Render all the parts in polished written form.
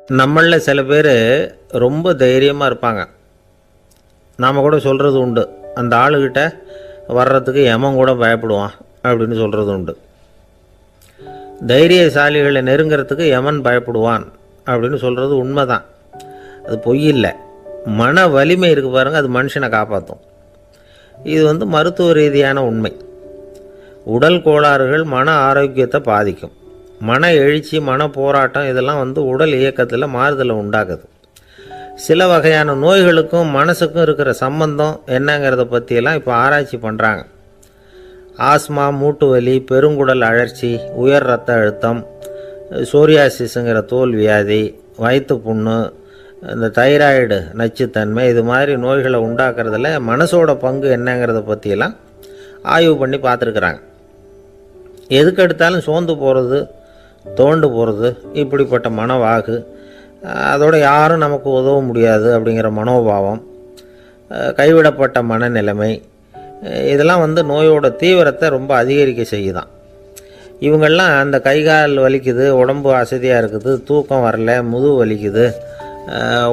நம்மளில் சில பேர் ரொம்ப தைரியமாக இருப்பாங்க. நாம் கூட சொல்கிறது உண்டு, அந்த ஆளுகிட்ட வர்றதுக்கு எமன் கூட பயப்படுவான் அப்படின்னு சொல்கிறது உண்டு. தைரியசாலிகளை நெருங்கிறதுக்கு எமன் பயப்படுவான் அப்படின்னு சொல்கிறது உண்மை தான். அது பொய் இல்லை. மன வலிமை இருக்குது பாருங்கள், அது மனுஷனை காப்பாற்றும். இது மருத்துவ ரீதியான உண்மை. உடல் கோளாறுகள் மன ஆரோக்கியத்தை பாதிக்கும். மன எழுச்சி, மன போராட்டம் இதெல்லாம் உடல் இயக்கத்தில் மாறுதலை உண்டாக்குது. சில வகையான நோய்களுக்கும் மனசுக்கும் இருக்கிற சம்பந்தம் என்னங்கிறத பற்றியெல்லாம் இப்போ ஆராய்ச்சி பண்ணுறாங்க. ஆஸ்மா, மூட்டு வலி, பெருங்குடல் அழற்சி, உயர் இரத்த அழுத்தம், சோரியாசிஸுங்கிற தோல் வியாதி, வயிற்று புண்ணு, இந்த தைராய்டு நச்சுத்தன்மை, இது மாதிரி நோய்களை உண்டாக்குறதுல மனசோட பங்கு என்னங்கிறத பற்றியெல்லாம் ஆய்வு பண்ணி பார்த்துருக்குறாங்க. எதுக்கு எடுத்தாலும் சோர்ந்து போகிறது, தோண்டு போகிறது, இப்படிப்பட்ட மனவாகு, அதோட யாரும் நமக்கு உதவ முடியாது அப்படிங்கிற மனோபாவம், கைவிடப்பட்ட மனநிலைமை, இதெல்லாம் நோயோட தீவிரத்தை ரொம்ப அதிகரிக்க செய்யுதான். இவங்கெல்லாம் அந்த கைகால் வலிக்குது, உடம்பு அசதியாக இருக்குது, தூக்கம் வரல, முதுகு வலிக்குது,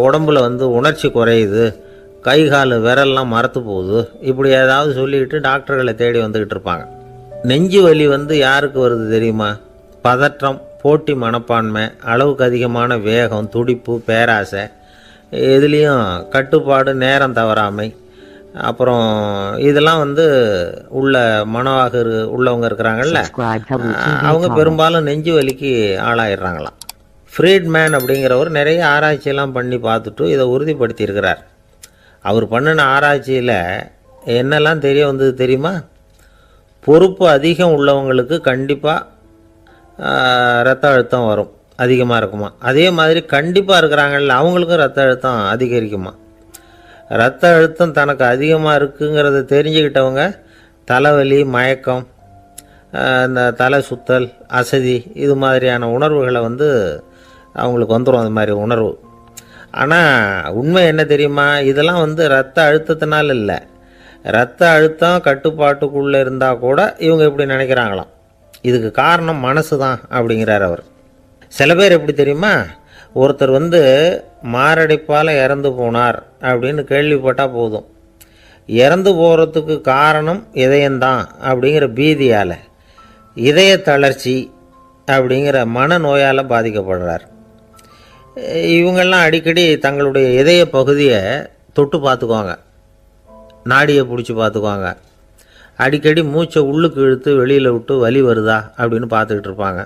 உடம்புல உணர்ச்சி குறையுது, கை கால் விரல்லாம் மரத்து போகுது, இப்படி ஏதாவது சொல்லிக்கிட்டு டாக்டர்களை தேடி வந்துக்கிட்டு இருப்பாங்க. நெஞ்சு வலி யாருக்கு வருது தெரியுமா? பதற்றம், போட்டி மனப்பான்மை, அளவுக்கு அதிகமான வேகம், துடிப்பு, பேராசை, இதுலேயும் கட்டுப்பாடு, நேரம் தவறாமை, அப்புறம் இதெல்லாம் உள்ள மனவாக உள்ளவங்க இருக்கிறாங்கல்ல, அவங்க பெரும்பாலும் நெஞ்சு வலிக்கு ஆளாயிடுறாங்களாம். ஃப்ரீட்மேன் அப்படிங்கிறவர் நிறைய ஆராய்ச்சியெல்லாம் பண்ணி பார்த்துட்டு இதை உறுதிப்படுத்தியிருக்கிறார். அவர் பண்ணின ஆராய்ச்சியில் என்னெல்லாம் தெரிய வந்தது தெரியுமா? பொறுப்பு அதிகம் உள்ளவங்களுக்கு கண்டிப்பாக இரத்த அழுத்தம் வரும், அதிகமாக இருக்குமா. அதே மாதிரி கண்டிப்பாக இருக்கிறாங்கல்ல, அவங்களுக்கும் இரத்த அழுத்தம் அதிகரிக்குமா. இரத்த அழுத்தம் தனக்கு அதிகமாக இருக்குங்கிறத தெரிஞ்சுக்கிட்டவங்க தலைவலி, மயக்கம், இந்த தலை சுத்தல், அசதி, இது மாதிரியான உணர்வுகளை அவங்களுக்கு வந்துடும், அது மாதிரி உணர்வு. ஆனால் உண்மை என்ன தெரியுமா? இதெல்லாம் இரத்த அழுத்தத்தினால இல்லை. இரத்த அழுத்தம் கட்டுப்பாட்டுக்குள்ளே இருந்தால் கூட இவங்க இப்படி நினைக்கிறாங்களாம். இதுக்கு காரணம் மனசு தான் அப்படிங்கிறார் அவர். சில பேர் எப்படி தெரியுமா? ஒருத்தர் மாரடைப்பால் இறந்து போனார் அப்படின்னு கேள்விப்பட்டால் போதும், இறந்து போகிறதுக்கு காரணம் இதயம்தான் அப்படிங்கிற பீதியால், இதய தளர்ச்சி அப்படிங்கிற மனநோயால் பாதிக்கப்படுறார். இவங்கெல்லாம் அடிக்கடி தங்களுடைய இதய பகுதியை தொட்டு பார்த்துக்குவாங்க, நாடியை பிடிச்சி பார்த்துக்குவாங்க, அடிக்கடி மூச்சை உள்ளுக்கு இழுத்து வெளியில் விட்டு வலி வருதா அப்படின்னு பார்த்துக்கிட்டு இருப்பாங்க.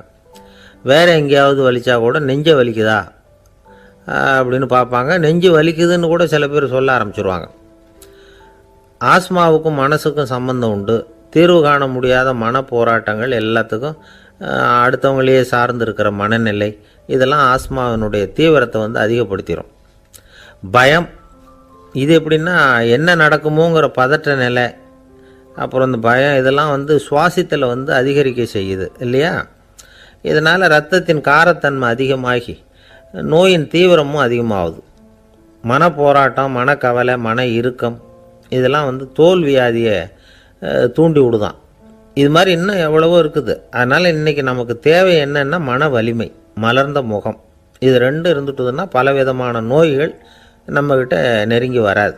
வேறு எங்கேயாவது வலிச்சா கூட நெஞ்சை வலிக்குதா அப்படின்னு பார்ப்பாங்க. நெஞ்சு வலிக்குதுன்னு கூட சில பேர் சொல்ல ஆரம்பிச்சிருவாங்க. ஆஸ்மாவுக்கும் மனசுக்கும் சம்பந்தம் உண்டு. தீர்வு காண முடியாத மன போராட்டங்கள் எல்லாத்துக்கும் அடுத்தவங்களையே சார்ந்து இருக்கிற மனநிலை, இதெல்லாம் ஆஸ்மாவினுடைய தீவிரத்தை அதிகப்படுத்திடும். பயம், இது எப்படின்னா என்ன நடக்குமோங்கிற பதற்ற நிலை, அப்புறம் இந்த பயம், இதெல்லாம் சுவாசித்தலை அதிகரிக்க செய்யுது இல்லையா. இதனால் இரத்தத்தின் காரத்தன்மை அதிகமாகி நோயின் தீவிரமும் அதிகமாகுது. மன போராட்டம், மனக்கவலை, மன இறுக்கம், இதெல்லாம் தோல் வியாதியை தூண்டி விடுதான். இது மாதிரி இன்னும் எவ்வளவோ இருக்குது. அதனால் இன்றைக்கி நமக்கு தேவை என்னென்னா மன வலிமை, மலர்ந்த முகம், இது ரெண்டு இருந்துட்டுதுன்னா பலவிதமான நோய்கள் நம்மக்கிட்ட நெருங்கி வராது.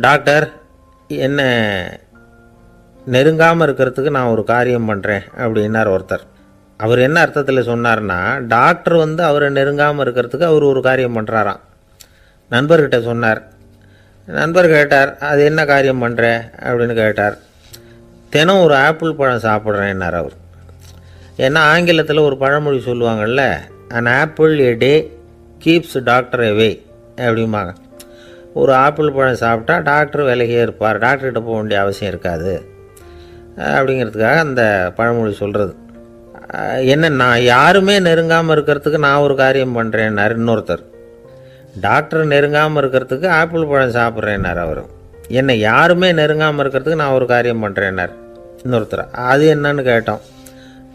டாக்டர், என்ன நெருங்காமல் இருக்கிறதுக்கு நான் ஒரு காரியம் பண்ணுறேன் அப்படின்னார் ஒருத்தர். அவர் என்ன அர்த்தத்தில் சொன்னார்னா, டாக்டர் அவரை நெருங்காமல் இருக்கிறதுக்கு அவர் ஒரு காரியம் பண்ணுறாராம். நண்பர்கிட்ட சொன்னார். நண்பர் கேட்டார், அது என்ன காரியம் பண்ணுற அப்படின்னு கேட்டார். தினம் ஒரு ஆப்பிள் பழம் சாப்பிட்றேன்னார் அவர். ஏன்னா ஆங்கிலத்தில் ஒரு பழமொழி சொல்லுவாங்கள்ல, an apple a day keeps doctor away அப்படிம்பாங்க. ஒரு ஆப்பிள் பழம் சாப்பிட்டா டாக்டர் விலகியே இருப்பார், டாக்டர்கிட்ட போக வேண்டிய அவசியம் இருக்காது அப்படிங்கிறதுக்காக அந்த பழமொழி சொல்கிறது. என்ன, நான் யாருமே நெருங்காமல் இருக்கிறதுக்கு நான் ஒரு காரியம் பண்ணுறேன்னார் இன்னொருத்தர். டாக்டர் நெருங்காமல் இருக்கிறதுக்கு ஆப்பிள் பழம் சாப்பிட்றேன்னார் அவர். என்னை யாருமே நெருங்காமல் இருக்கிறதுக்கு நான் ஒரு காரியம் பண்ணுறேன்னார் இன்னொருத்தர். அது என்னன்னு கேட்டோம்.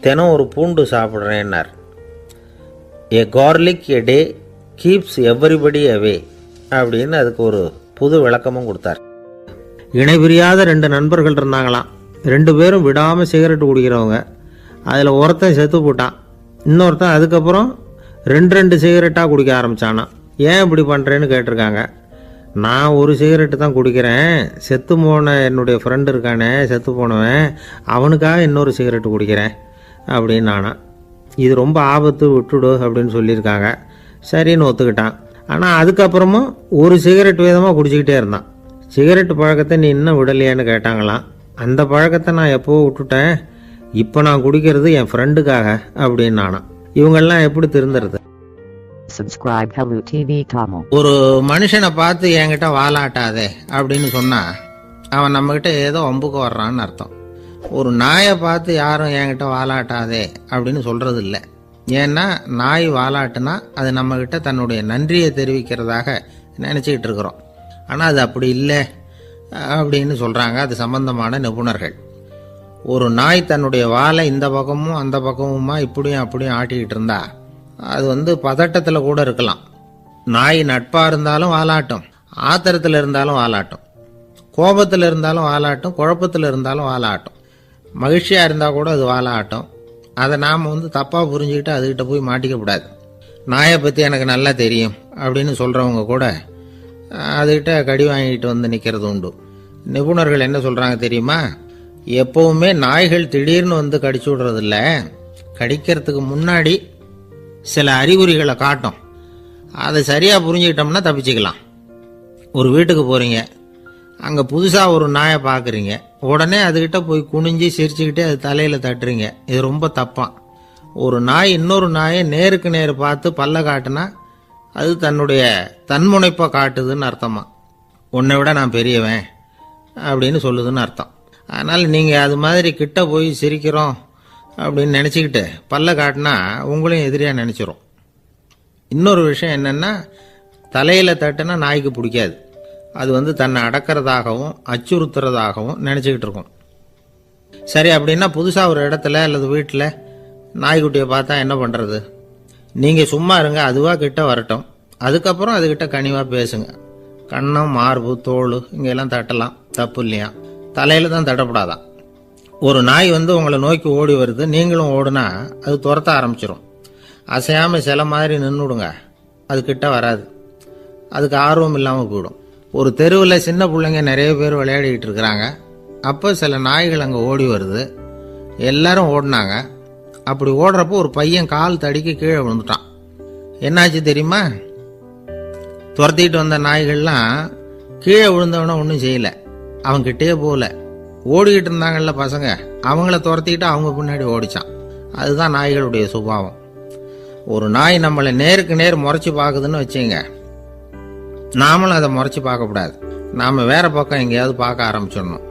தினம் ஒரு பூண்டு சாப்பிட்றேன்னார். ஏ கார்லிக் எ டே கீப்ஸ் எவ்ரிபடி அவே அப்படின்னு அதுக்கு ஒரு புது விளக்கமும் கொடுத்தார். இணைபிரியாத 2 நண்பர்கள் இருந்தாங்களாம். 2 பேரும் விடாமல் சிகரெட்டு குடிக்கிறவங்க. அதில் ஒருத்தன் செத்து போட்டான். இன்னொருத்தன் அதுக்கப்புறம் 2 சிகரெட்டாக குடிக்க ஆரம்பித்தானா. ஏன் இப்படி பண்ணுறேன்னு கேட்டிருக்காங்க. நான் ஒரு சிகரெட்டு தான் குடிக்கிறேன், செத்து போன என்னுடைய ஃப்ரெண்டு இருக்கானே, செத்து போனவன், அவனுக்காக இன்னொரு சிகரெட்டு குடிக்கிறேன் அப்படின்னு நானா. இது ரொம்ப ஆபத்து, விட்டுடு அப்படின்னு சொல்லியிருக்காங்க. சரின்னு ஒத்துக்கிட்டான். ஆனால் அதுக்கப்புறமும் ஒரு சிகரெட் வீதமாக குடிச்சிக்கிட்டே இருந்தான். சிகரெட்டு பழக்கத்தை நீ இன்னும் விடலையான்னு கேட்டாங்களாம். அந்த பழக்கத்தை நான் எப்போ விட்டுட்டேன், இப்போ நான் குடிக்கிறது என் ஃப்ரெண்டுக்காக அப்படின்னு நானா. இவங்கெல்லாம் எப்படி திருந்துறது? Subscribe Hello TV Tamil. ஒரு மனுஷனை பார்த்து என்கிட்ட வாலாட்டாதே அப்படின்னு சொன்னா அவன் நம்மகிட்ட ஏதோ வம்புக்கு வர்றான்னு அர்த்தம். ஒரு நாயை பார்த்து யாரும் என்கிட்ட வாலாட்டாதே அப்படின்னு சொல்றது இல்லை. ஏன்னா நாய் வாலாட்டுனா அது நம்மகிட்ட தன்னுடைய நன்றியை தெரிவிக்கிறதாக நினச்சிக்கிட்டு இருக்கிறோம். ஆனால் அது அப்படி இல்லை அப்படின்னு சொல்கிறாங்க அது சம்பந்தமான நிபுணர்கள். ஒரு நாய் தன்னுடைய வாலை இந்த பக்கமும் அந்த பக்கமுமா இப்படியும் அப்படியும் ஆட்டிக்கிட்டு இருந்தா அது பதட்டத்தில் கூட இருக்கலாம். நாய் நட்பாக இருந்தாலும் வாலாட்டும், ஆத்திரத்தில் இருந்தாலும் வாலாட்டும், கோபத்தில் இருந்தாலும் வாலாட்டும், குழப்பத்தில் இருந்தாலும் வாலாட்டும், மகிழ்ச்சியாக இருந்தால் கூட அது வாலாட்டும். அதை நாம் தப்பாக புரிஞ்சுக்கிட்டு அதுக்கிட்ட போய் மாட்டிக்கக்கூடாது. நாயை பற்றி எனக்கு நல்லா தெரியும் அப்படின்னு சொல்கிறவங்க கூட அதுக்கிட்ட கடி வாங்கிட்டு நிற்கிறது உண்டு. நிபுணர்கள் என்ன சொல்கிறாங்க தெரியுமா? எப்போவுமே நாய்கள் திடீர்னு கடிச்சு விடுறதில்ல, கடிக்கிறதுக்கு முன்னாடி சில அறிகுறிகளை காட்டும். அதை சரியாக புரிஞ்சுக்கிட்டோம்னா தப்பிச்சுக்கலாம். ஒரு வீட்டுக்கு போகிறீங்க, அங்கே புதுசாக ஒரு நாயை பார்க்குறீங்க, உடனே அதுக்கிட்ட போய் குனிஞ்சு சிரிச்சுக்கிட்டே அது தலையில் தட்டுறீங்க. இது ரொம்ப தப்பான். ஒரு நாய் இன்னொரு நாயை நேருக்கு நேர் பார்த்து பல்ல காட்டுனா அது தன்னுடைய தன்முனைப்பை காட்டுதுன்னு அர்த்தமா. உன்னை விட நான் பெரியவன் அப்படின்னு சொல்லுதுன்னு அர்த்தம். அதனால் நீங்கள் அது மாதிரி கிட்ட போய் சிரிக்கிறோம் அப்படின்னு நினச்சிக்கிட்டு பல்ல காட்டினா உங்களையும் எதிரியாக நினச்சிரும். இன்னொரு விஷயம் என்னென்னா, தலையில் தட்டுனா நாய்க்கு பிடிக்காது. அது தன்னை அடக்கிறதாகவும் அச்சுறுத்துறதாகவும் நினச்சிக்கிட்டு இருக்கும். சரி, அப்படின்னா புதுசாக ஒரு இடத்துல அல்லது வீட்டில் நாய்க்குட்டியை பார்த்தா என்ன பண்ணுறது? நீங்கள் சும்மா இருங்க, அதுவாக கிட்ட வரட்டும். அதுக்கப்புறம் அதுக்கிட்ட கனிவாக பேசுங்க. கண்ணம், மார்பு, தோல் இங்கெல்லாம் தட்டலாம், தப்பு இல்லையா? தலையில் தான் தட்டப்படாதான். ஒரு நாய் உங்களை நோக்கி ஓடி வருது, நீங்களும் ஓடுனா அது துரத்த ஆரம்பிச்சிடும். அசையாமல் சில மாதிரி நின்றுடுங்க, அது கிட்ட வராது. அதுக்கு ஆர்வம் இல்லாமல் போயிடும். ஒரு தெருவில் சின்ன பிள்ளைங்க நிறைய பேர் விளையாடிக்கிட்டு இருக்கிறாங்க. அப்போ சில நாய்கள் அங்கே ஓடி வருது. எல்லாரும் ஓடினாங்க. அப்படி ஓடுறப்போ ஒரு பையன் கால் தடிக்க கீழே விழுந்துட்டான். என்னாச்சு தெரியுமா? துரத்திட்டு வந்த நாய்கள்லாம் கீழே விழுந்தவன ஒன்றும் செய்யலை, அவன்கிட்டே போகல. ஓடிக்கிட்டு இருந்தாங்கல்ல பசங்க, அவங்கள துரத்திக்கிட்டு அவங்க பின்னாடி ஓடிச்சான். அதுதான் நாய்களுடைய சுபாவம். ஒரு நாய் நம்மளை நேருக்கு நேர் முறைச்சி பார்க்குதுன்னு வச்சுங்க, நாமளும் அதை முறைச்சி பார்க்கக்கூடாது. நாம் வேற பக்கம் எங்கேயாவது பார்க்க ஆரம்பிச்சிடணும்.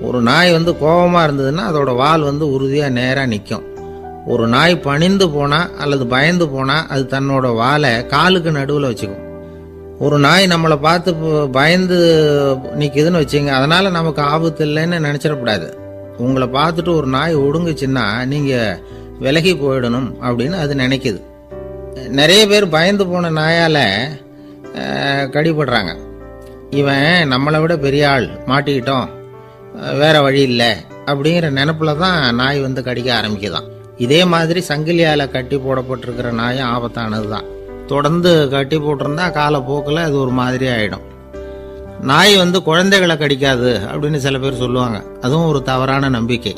ஒரு நாய் கோபமாக இருந்ததுன்னா அதோட வால் உறுதியாக நேராக நிற்கும். ஒரு நாய் பணிந்து போனால் அல்லது பயந்து போனால் அது தன்னோட வாலை காலுக்கு நடுவில் வச்சுக்கும். ஒரு நாய் நம்மளை பார்த்து பயந்து நிற்குதுன்னு வச்சுங்க, அதனால் நமக்கு ஆபத்து இல்லைன்னு நினச்சிடக்கூடாது. உங்களை பார்த்துட்டு ஒரு நாய் ஒடுங்குச்சுன்னா நீங்கள் விலகி போயிடணும் அப்படின்னு அது நினைக்குது. நிறைய பேர் பயந்து போன நாயால் கடிபடுறாங்க. இவன் நம்மளை விட பெரிய ஆள், மாட்டிக்கிட்டோம், வேற வழி இல்லை அப்படிங்கிற நினப்பில் தான் நாய் கடிக்க ஆரம்பிக்குதான். இதே மாதிரி சங்கிலியால் கட்டி போடப்பட்டிருக்கிற நாயும் ஆபத்தானது தான். தொடர்ந்து கட்டி போட்டிருந்தா காலப்போக்கில் அது ஒரு மாதிரி ஆகிடும். நாய் குழந்தைகளை கடிக்காது அப்படின்னு சில பேர் சொல்லுவாங்க. அதுவும் ஒரு தவறான நம்பிக்கை.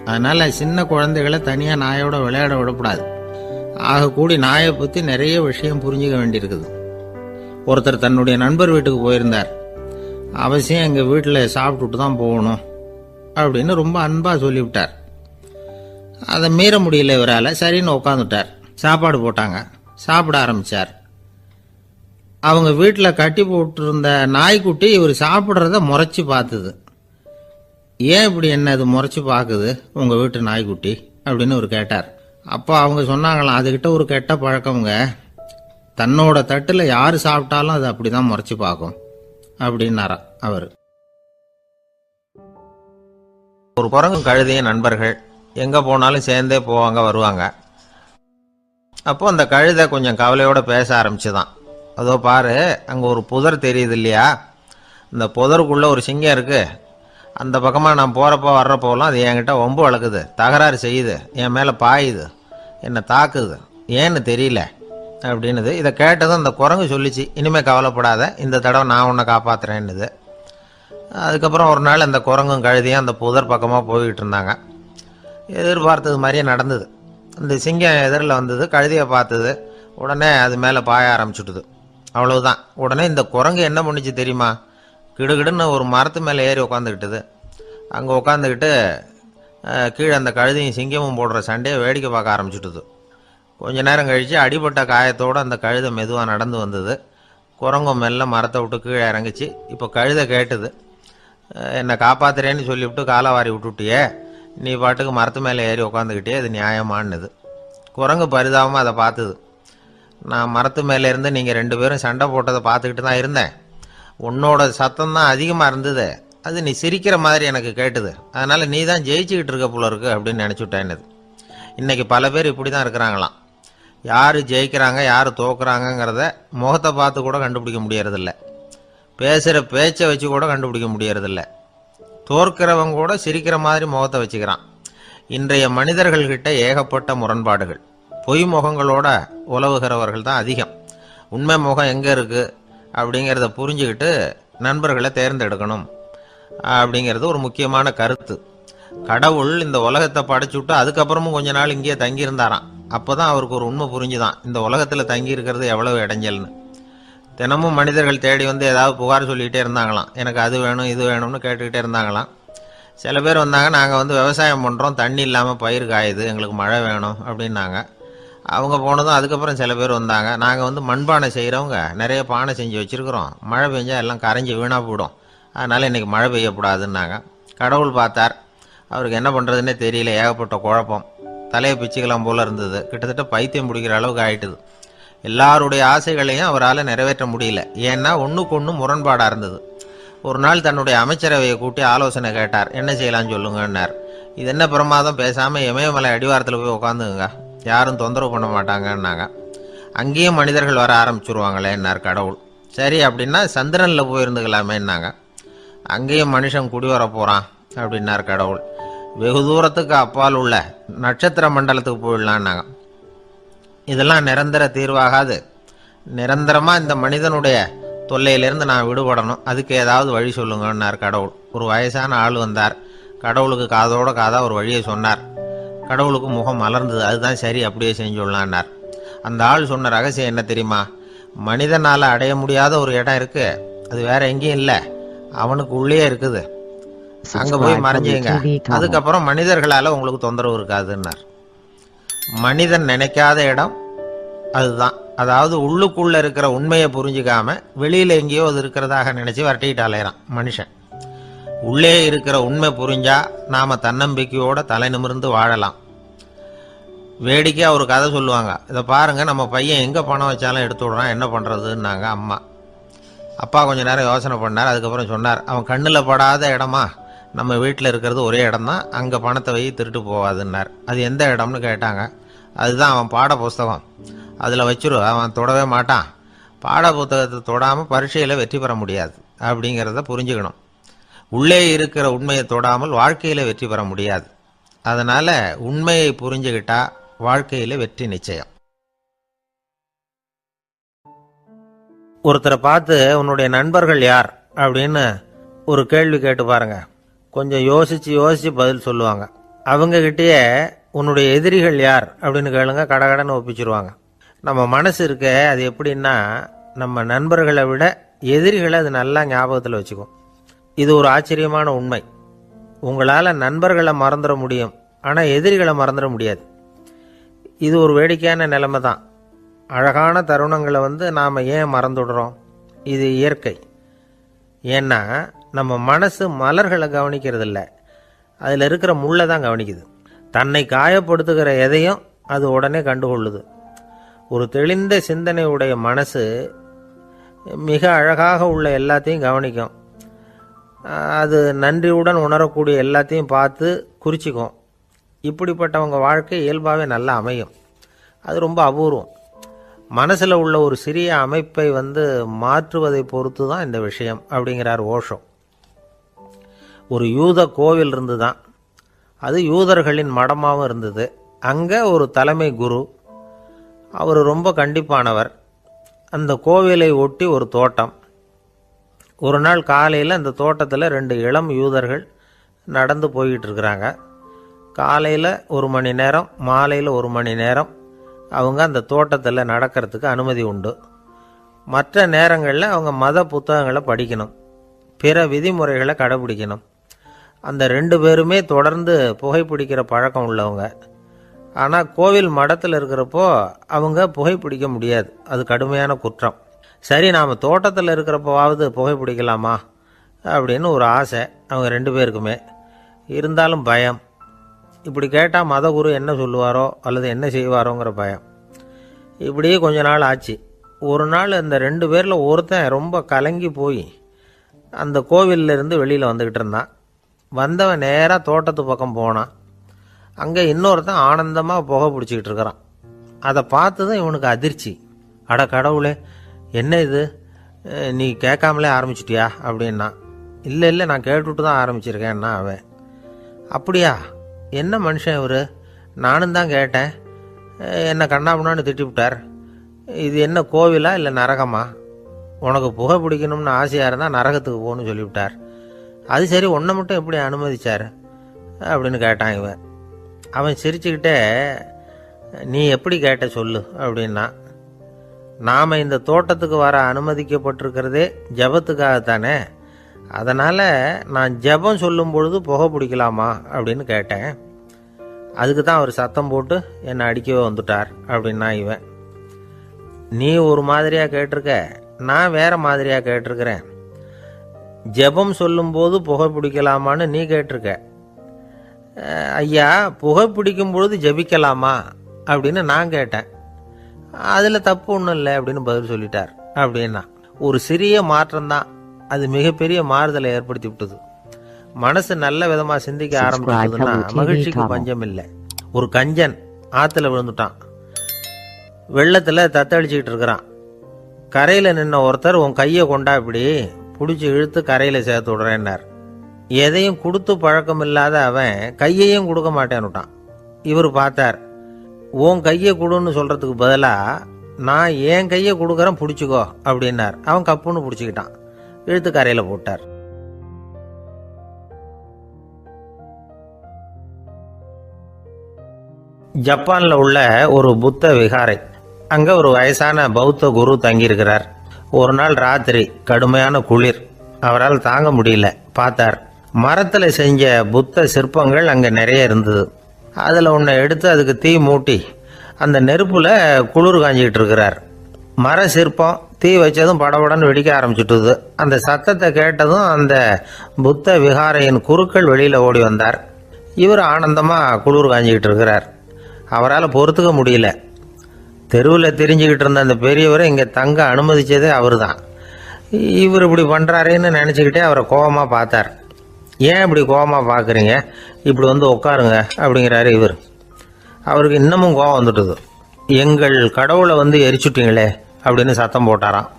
அதனால் சின்ன குழந்தைகளை தனியாக நாயோட விளையாட விடக்கூடாது. ஆகக்கூடி நாயை பற்றி நிறைய விஷயம் புரிஞ்சுக்க வேண்டியிருக்குது. ஒருத்தர் தன்னுடைய நண்பர் வீட்டுக்கு போயிருந்தார். அவசியம் எங்கள் வீட்டில் சாப்பிட்டுட்டு தான் போகணும் அப்படின்னு ரொம்ப அன்பாக சொல்லிவிட்டார். அதை மீற முடியல இவரால். சரின்னு உட்காந்துட்டார். சாப்பாடு போட்டாங்க, சாப்பிட ஆரம்பித்தார். அவங்க வீட்டில் கட்டி போட்டிருந்த நாய்க்குட்டி இவர் சாப்பிட்றத முறைச்சி பார்த்துது. ஏன் இப்படி என்ன அது முறைச்சி பார்க்குது உங்கள் வீட்டு நாய்க்குட்டி அப்படின்னு அவர் கேட்டார். அப்போ அவங்க சொன்னாங்களாம், அதுக்கிட்ட ஒரு கெட்ட பழக்கம்ங்க, தன்னோட தட்டில் யார் சாப்பிட்டாலும் அது அப்படி தான் முறைச்சி பார்க்கும் அப்படின்னாரா அவர். ஒரு குரங்கும் கழுதையும் நண்பர்கள், எங்கே போனாலும் சேர்ந்தே போவாங்க வருவாங்க. அப்போ அந்த கழுதை கொஞ்சம் கவலையோடு பேச ஆரம்பிச்சுதான். அதோ பாரு, அங்கே ஒரு புதர் தெரியுது இல்லையா, இந்த புதருக்குள்ளே ஒரு சிங்கம் இருக்குது. அந்த பக்கமாக நான் போகிறப்போ வர்றப்போலாம் அது என்கிட்ட வம்பு வளர்க்குது, தகராறு செய்யுது, என் மேலே பாயுது, என்னை தாக்குது. ஏன்னு தெரியல அப்படின்னுது. இதை கேட்டதும் அந்த குரங்கு சொல்லிச்சு, இனிமேல் கவலைப்படாத, இந்த தடவை நான் உன்னை காப்பாற்றுறேன்னுது. அதுக்கப்புறம் ஒரு நாள் அந்த குரங்கும் கழுதியும் அந்த புதர் பக்கமாக போய்கிட்டு இருந்தாங்க. எதிர்பார்த்தது மாதிரியே நடந்தது. அந்த சிங்கம் எதிரில் வந்தது, கழுதியை பார்த்தது, உடனே அது மேலே பாய ஆரம்பிச்சுட்டுது. அவ்வளவுதான். உடனே இந்த குரங்கு என்ன பண்ணிச்சு தெரியுமா? கிடுகிடுன்னு ஒரு மரத்து மேலே ஏறி உட்காந்துக்கிட்டுது. அங்கே உட்காந்துக்கிட்டு கீழே அந்த கழுதியும் சிங்கமும் போடுற சண்டையை வேடிக்கை பார்க்க ஆரம்பிச்சுட்டுது. கொஞ்ச நேரம் கழித்து அடிபட்ட காயத்தோடு அந்த கழுதை மெதுவாக நடந்து வந்தது. குரங்கும் மெல்ல மரத்தை விட்டு கீழே இறங்கிச்சு. இப்போ கழுதை கேட்டுது, என்னை காப்பாத்துறேன்னு சொல்லிவிட்டு காலை வாரி விட்டுட்டியே, நீ பாட்டுக்கு மரத்து மேலே ஏறி உட்காந்துக்கிட்டே, அது நியாயமானது. குரங்கு பரிதாபமாக அதை பார்த்துது. நான் மரத்து மேலே இருந்து நீங்கள் 2 பேரும் சண்டை போட்டதை பார்த்துக்கிட்டு தான் இருந்தேன். உன்னோட சத்தம் தான் அதிகமாக இருந்தது, அது நீ சிரிக்கிற மாதிரி எனக்கு கேட்டுது. அதனால் நீ தான் ஜெயிச்சுக்கிட்டு இருக்க போல இருக்கு அப்படின்னு நினச்சிவிட்டேன்னுது. இன்றைக்கி பல பேர் இப்படி தான் இருக்கிறாங்களாம். யார் ஜெயிக்கிறாங்க யார் தோக்குறாங்கங்கிறத முகத்தை பார்த்து கூட கண்டுபிடிக்க முடியறதில்ல. பேசுகிற பேச்சை வச்சு கூட கண்டுபிடிக்க முடியறதில்ல. தோற்கிறவங்க கூட சிரிக்கிற மாதிரி முகத்தை வச்சுக்கிறான். இன்றைய மனிதர்கள்கிட்ட ஏகப்பட்ட முரண்பாடுகள். பொய் முகங்களோட உலவுகிறவர்கள் தான் அதிகம். உண்மை முகம் எங்கே இருக்குது அப்படிங்கிறத புரிஞ்சுக்கிட்டு நண்பர்களை தேர்ந்தெடுக்கணும் அப்படிங்கிறது ஒரு முக்கியமான கருத்து. கடவுள் இந்த உலகத்தை படைச்சுட்டு அதுக்கப்புறமும் கொஞ்ச நாள் இங்கேயே தங்கியிருந்தாராம். அப்போ தான் அவருக்கு ஒரு உண்மை புரிஞ்சுதான், இந்த உலகத்தில் தங்கி இருக்கிறது எவ்வளவு இடைஞ்சல்னு. தினமும் மனிதர்கள் தேடி வந்து ஏதாவது புகார் சொல்லிக்கிட்டே இருந்தாங்களாம். எனக்கு அது வேணும் இது வேணும்னு கேட்டுக்கிட்டே இருந்தாங்களாம். சில பேர் வந்தாங்க, நாங்கள் வந்து விவசாயம் பண்ணுறோம், தண்ணி இல்லாமல் பயிர் காயுது, எங்களுக்கு மழை வேணும் அப்படின்னாங்க. அவங்க போனதும் அதுக்கப்புறம் சில பேர் வந்தாங்க, நாங்கள் வந்து மண்பானை செய்கிறவங்க நிறைய பானை செஞ்சு வச்சுருக்குறோம், மழை பெஞ்சால் எல்லாம் கரைஞ்சி வீணாக போயிடும், அதனால் இன்றைக்கி மழை பெய்யக்கூடாதுன்னாங்க. கடவுள் பார்த்தார், அவருக்கு என்ன பண்ணுறதுன்னே தெரியல, ஏகப்பட்ட குழப்பம், தலையை பிச்சுக்கலாம் போல் இருந்தது, கிட்டத்தட்ட பைத்தியம் பிடிக்கிற அளவுக்கு ஆயிட்டுது. எல்லாருடைய ஆசைகளையும் அவரால் நிறைவேற்ற முடியல, ஏன்னா ஒன்றுக்கு ஒன்று முரண்பாடாக இருந்தது. ஒரு நாள் தன்னுடைய அமைச்சரவையை கூட்டி ஆலோசனை கேட்டார், என்ன செய்யலான்னு சொல்லுங்கன்னார். இது என்ன பிரமாதம், பேசாமல் இமயமலை அடிவாரத்தில் போய் உட்காந்துங்க, யாரும் தொந்தரவு பண்ண மாட்டாங்கன்னாங்க. அங்கேயும் மனிதர்கள் வர ஆரம்பிச்சுருவாங்களேன்னார் கடவுள். சரி அப்படின்னா சந்திரனில் போயிருந்துக்கலாமேன்னாங்க. அங்கேயும் மனுஷன் குடி வர போகிறான் அப்படின்னார் கடவுள். வெகு தூரத்துக்கு அப்பால் உள்ள நட்சத்திர மண்டலத்துக்கு போயிடலான்னாங்க. இதெல்லாம் நிரந்தர தீர்வாகாது, நிரந்தரமாக இந்த மனிதனுடைய தொல்லையிலேருந்து நான் விடுபடணும், அதுக்கு ஏதாவது வழி சொல்லுங்கன்னார் கடவுள். ஒரு வயசான ஆள் வந்தார். கடவுளுக்கு காதோட காதாக ஒரு வழியை சொன்னார். கடவுளுக்கு முகம் மலர்ந்தது. அதுதான் சரி, அப்படியே செஞ்சுடலான்னார். அந்த ஆள் சொன்ன ரகசியம் என்ன தெரியுமா? மனிதனால் அடைய முடியாத ஒரு இடம் இருக்குது, அது வேற எங்கேயும் இல்லை, அவனுக்கு உள்ளே இருக்குது, அங்கே போய் மறைஞ்சுங்க, அதுக்கப்புறம் மனிதர்களால் உங்களுக்கு தொந்தரவு இருக்காதுன்னார். மனிதன் நினைக்காத இடம் அதுதான். அதாவது உள்ளுக்குள்ளே இருக்கிற உண்மையை புரிஞ்சிக்காம வெளியில் எங்கேயோ அது இருக்கிறதாக நினச்சி வரட்டிக்கிட்டு அலையிறான் மனுஷன். உள்ளே இருக்கிற உண்மை புரிஞ்சா நாம் தன்னம்பிக்கையோட தலை நிமிர்ந்து வாழலாம். வேடிக்கையாக ஒரு கதை சொல்லுவாங்க, இதை பாருங்கள், நம்ம பையன் எங்கே பணம் வச்சாலும் எடுத்து விடுறான், என்ன பண்ணுறதுன்னாங்க அம்மா. அப்பா கொஞ்சம் நேரம் யோசனை பண்ணார். அதுக்கப்புறம் சொன்னார், அவன் கண்ணில் படாத இடமா, நம்ம வீட்டில் இருக்கிறது ஒரே இடம் தான், அங்கே பணத்தை வை திருட்டு போகாதுன்னார். அது எந்த இடம்னு கேட்டாங்க. அதுதான் அவன் பாட புஸ்தகம், அதில் வச்சிரு, அவன் தொடவே மாட்டான், பாட புத்தகத்தை தொடாமல் பரீட்சையில் வெற்றி பெற முடியாது அப்படிங்கிறத புரிஞ்சுக்கணும். உள்ளே இருக்கிற உண்மையை தொடாமல் வாழ்க்கையில் வெற்றி பெற முடியாது. அதனால் உண்மையை புரிஞ்சுக்கிட்டா வாழ்க்கையில் வெற்றி நிச்சயம். ஒருத்தரை பார்த்து உன்னுடைய நண்பர்கள் யார் அப்படின்னு ஒரு கேள்வி கேட்டு பாருங்க, கொஞ்சம் யோசிச்சு பதில் சொல்லுவாங்க. அவங்ககிட்டயே உன்னுடைய எதிரிகள் யார் அப்படின்னு கேளுங்க, கடகடன்னு ஒப்பிச்சிருவாங்க. நம்ம மனசு இருக்க, அது எப்படின்னா நம்ம நண்பர்களை விட எதிரிகளை அது நல்லா ஞாபகத்தில் வச்சுக்கும். இது ஒரு ஆச்சரியமான உண்மை. உங்களால் நண்பர்களை மறந்துட முடியும், ஆனால் எதிரிகளை மறந்துட முடியாது. இது ஒரு வேடிக்கையான நிலைமை தான். அழகான தருணங்களை நாம் ஏன் மறந்துடுறோம்? இது இயற்கை. ஏன்னா நம்ம மனசு மலர்களை கவனிக்கிறதில்ல, அதில் இருக்கிற முள்ளை தான் கவனிக்குது. தன்னை காயப்படுத்துகிற எதையும் அது உடனே கண்டுகொள்ளுது. ஒரு தெளிந்த சிந்தனை உடைய மனசு மிக அழகாக உள்ள எல்லாத்தையும் கவனிக்கும். அது நன்றியுடன் உணரக்கூடிய எல்லாத்தையும் பார்த்து குறிச்சிக்கும். இப்படிப்பட்டவங்க வாழ்க்கை இயல்பாகவே நல்லா அமையும். அது ரொம்ப அபூர்வம். மனசில் உள்ள ஒரு சிறிய அமைப்பை மாற்றுவதை பொறுத்து தான் இந்த விஷயம் அப்படிங்கிறார் ஓஷோ. ஒரு யூத கோவில் இருந்து தான், அது யூதர்களின் மடமாகவும் இருந்தது. அங்கே ஒரு தலைமை குரு, அவர் ரொம்ப கண்டிப்பானவர். அந்த கோவிலை ஒட்டி ஒரு தோட்டம். ஒரு நாள் காலையில் அந்த தோட்டத்தில் 2 இளம் யூதர்கள் நடந்து போய்கிட்டு இருக்கிறாங்க. காலையில் 1 மணி நேரம், மாலையில் 1 மணி நேரம் அவங்க அந்த தோட்டத்தில் நடக்கிறதுக்கு அனுமதி உண்டு. மற்ற நேரங்களில் அவங்க மத புத்தகங்களை படிக்கணும், பிற விதிமுறைகளை கடைபிடிக்கணும். அந்த 2 பேருமே தொடர்ந்து புகைப்பிடிக்கிற பழக்கம் உள்ளவங்க. ஆனால் கோவில் மடத்தில் இருக்கிறப்போ அவங்க புகைப்பிடிக்க முடியாது, அது கடுமையான குற்றம். சரி, நாம் தோட்டத்தில் இருக்கிறப்போவாவது புகைப்பிடிக்கலாமா அப்படின்னு ஒரு ஆசை அவங்க 2 பேருக்குமே. இருந்தாலும் பயம். இப்படி கேட்டால் மதகுரு என்ன சொல்லுவாரோ அல்லது என்ன செய்வாரோங்கிற பயம். இப்படியே கொஞ்ச நாள் ஆச்சு. ஒரு நாள் அந்த 2 பேரில் ஒருத்தன் ரொம்ப கலங்கி போய் அந்த கோவிலிருந்து வெளியில் வந்துக்கிட்டு இருந்தான். வந்தவன் நேராக தோட்டத்து பக்கம் போனான். அங்கே இன்னொருத்தன் ஆனந்தமாக புகை பிடிச்சிக்கிட்டு இருக்கிறான். அதை பார்த்து தான் இவனுக்கு அதிர்ச்சி. அட கடவுளே, என்ன இது, நீ கேட்காமலே ஆரம்பிச்சிட்டியா அப்படின்னா. இல்லை நான் கேட்டுவிட்டு தான் ஆரம்பிச்சிருக்கேன்னா அவன். அப்படியா, என்ன மனுஷன் இவர், நானும் தான் கேட்டேன், என்னை கண்ணாபுண்ணான்னு திட்டிவிட்டார். இது என்ன கோவிலா இல்லை நரகமா? உனக்கு புகை பிடிக்கணும்னு ஆசையாக இருந்தால் நரகத்துக்கு போகணும்னு சொல்லிவிட்டார். அது சரி, உன்னை மட்டும் எப்படி அனுமதிச்சார் அப்படின்னு கேட்டான் இவன். அவன் சிரிச்சுக்கிட்டே, நீ எப்படி கேட்ட சொல்லு அப்படின்னா. நாம் இந்த தோட்டத்துக்கு வர அனுமதிக்கப்பட்டிருக்கிறதே ஜபத்துக்காகத்தானே, அதனால் நான் ஜபம் சொல்லும் பொழுது புகை பிடிக்கலாமா அப்படின்னு கேட்டேன். அதுக்கு தான் அவர் சத்தம் போட்டு என்னை அடிக்கவே வந்துட்டார் அப்படின்னா இவன். நீ ஒரு மாதிரியாக கேட்டிருக்க, நான் வேற மாதிரியாக கேட்டிருக்கிறேன். ஜெபம் சொல்லும்போது புகை பிடிக்கலாமான்னு நீ கேட்டிருக்க. ஐயா, புகை பிடிக்கும் பொழுது ஜபிக்கலாமா அப்படின்னு நான் கேட்டேன். அதில் தப்பு ஒன்றும் இல்லை அப்படின்னு பதில் சொல்லிட்டார் அப்படின்னா. ஒரு சிறிய மாற்றம்தான் அது மிகப்பெரிய மாறுதலை ஏற்படுத்தி விட்டது. மனசு நல்ல விதமாக சிந்திக்க ஆரம்பிச்சதுன்னா மகிழ்ச்சிக்கு பஞ்சம் இல்லை. ஒரு கஞ்சன் ஆற்றுல விழுந்துட்டான். வெள்ளத்தில் தத்தளிச்சுக்கிட்டு இருக்கிறான். கரையில் நின்ன ஒருத்தர், உன் கையை கொண்டா இப்படி பிடிச்சி இழுத்து கரையில் சேர்த்து விடுறேன்னார். எதையும் கொடுத்து பழக்கம் இல்லாத அவன் கையையும் கொடுக்க மாட்டேன்னுட்டான். இவர் பார்த்தார். உன் கையை கொடுன்னு சொல்கிறதுக்கு பதிலாக நான் என் கையை கொடுக்குறேன் பிடிச்சிக்கோ அப்படின்னார். அவன் கப்புன்னு பிடிச்சிக்கிட்டான், இழுத்து கரையில் போட்டார். ஜப்பானில் உள்ள ஒரு புத்த விகாரை, அங்கே ஒரு வயசான பௌத்த குரு தங்கியிருக்கிறார். ஒரு நாள் ராத்திரி கடுமையான குளிர், அவரால் தாங்க முடியல. பார்த்தார், மரத்தில் செஞ்ச புத்த சிற்பங்கள் அங்கே நிறைய இருந்தது. அதில் ஒன்றை எடுத்து அதுக்கு தீ மூட்டி அந்த நெருப்பில் குளிர் காஞ்சிக்கிட்டு இருக்கிறார். மர சிற்பம் தீ வச்சதும் படபடன்னு வெடிக்க ஆரம்பிச்சுட்டுது. அந்த சத்தத்தை கேட்டதும் அந்த புத்த விகாரையின் குருக்கள் வெளியில் ஓடி வந்தார். இவர் ஆனந்தமாக குளிர் காஞ்சிக்கிட்டு இருக்கிறார். அவரால் பொறுத்துக்க முடியல. தெருவில் தெரிஞ்சுக்கிட்டு இருந்த அந்த பெரியவரை இங்கே தங்க அனுமதித்ததே அவர் தான். இவர் இப்படி பண்ணுறாருன்னு நினச்சிக்கிட்டே அவரை கோபமாக பார்த்தார். ஏன் இப்படி கோபமாக பார்க்குறீங்க, இப்படி வந்து உட்காருங்க அப்படிங்கிறாரு இவர். அவருக்கு இன்னமும் கோபம் வந்துட்டுது. எங்கள் கடவுளை வந்து எரிச்சுட்டிங்களே அப்படின்னு சத்தம் போட்டாராம்.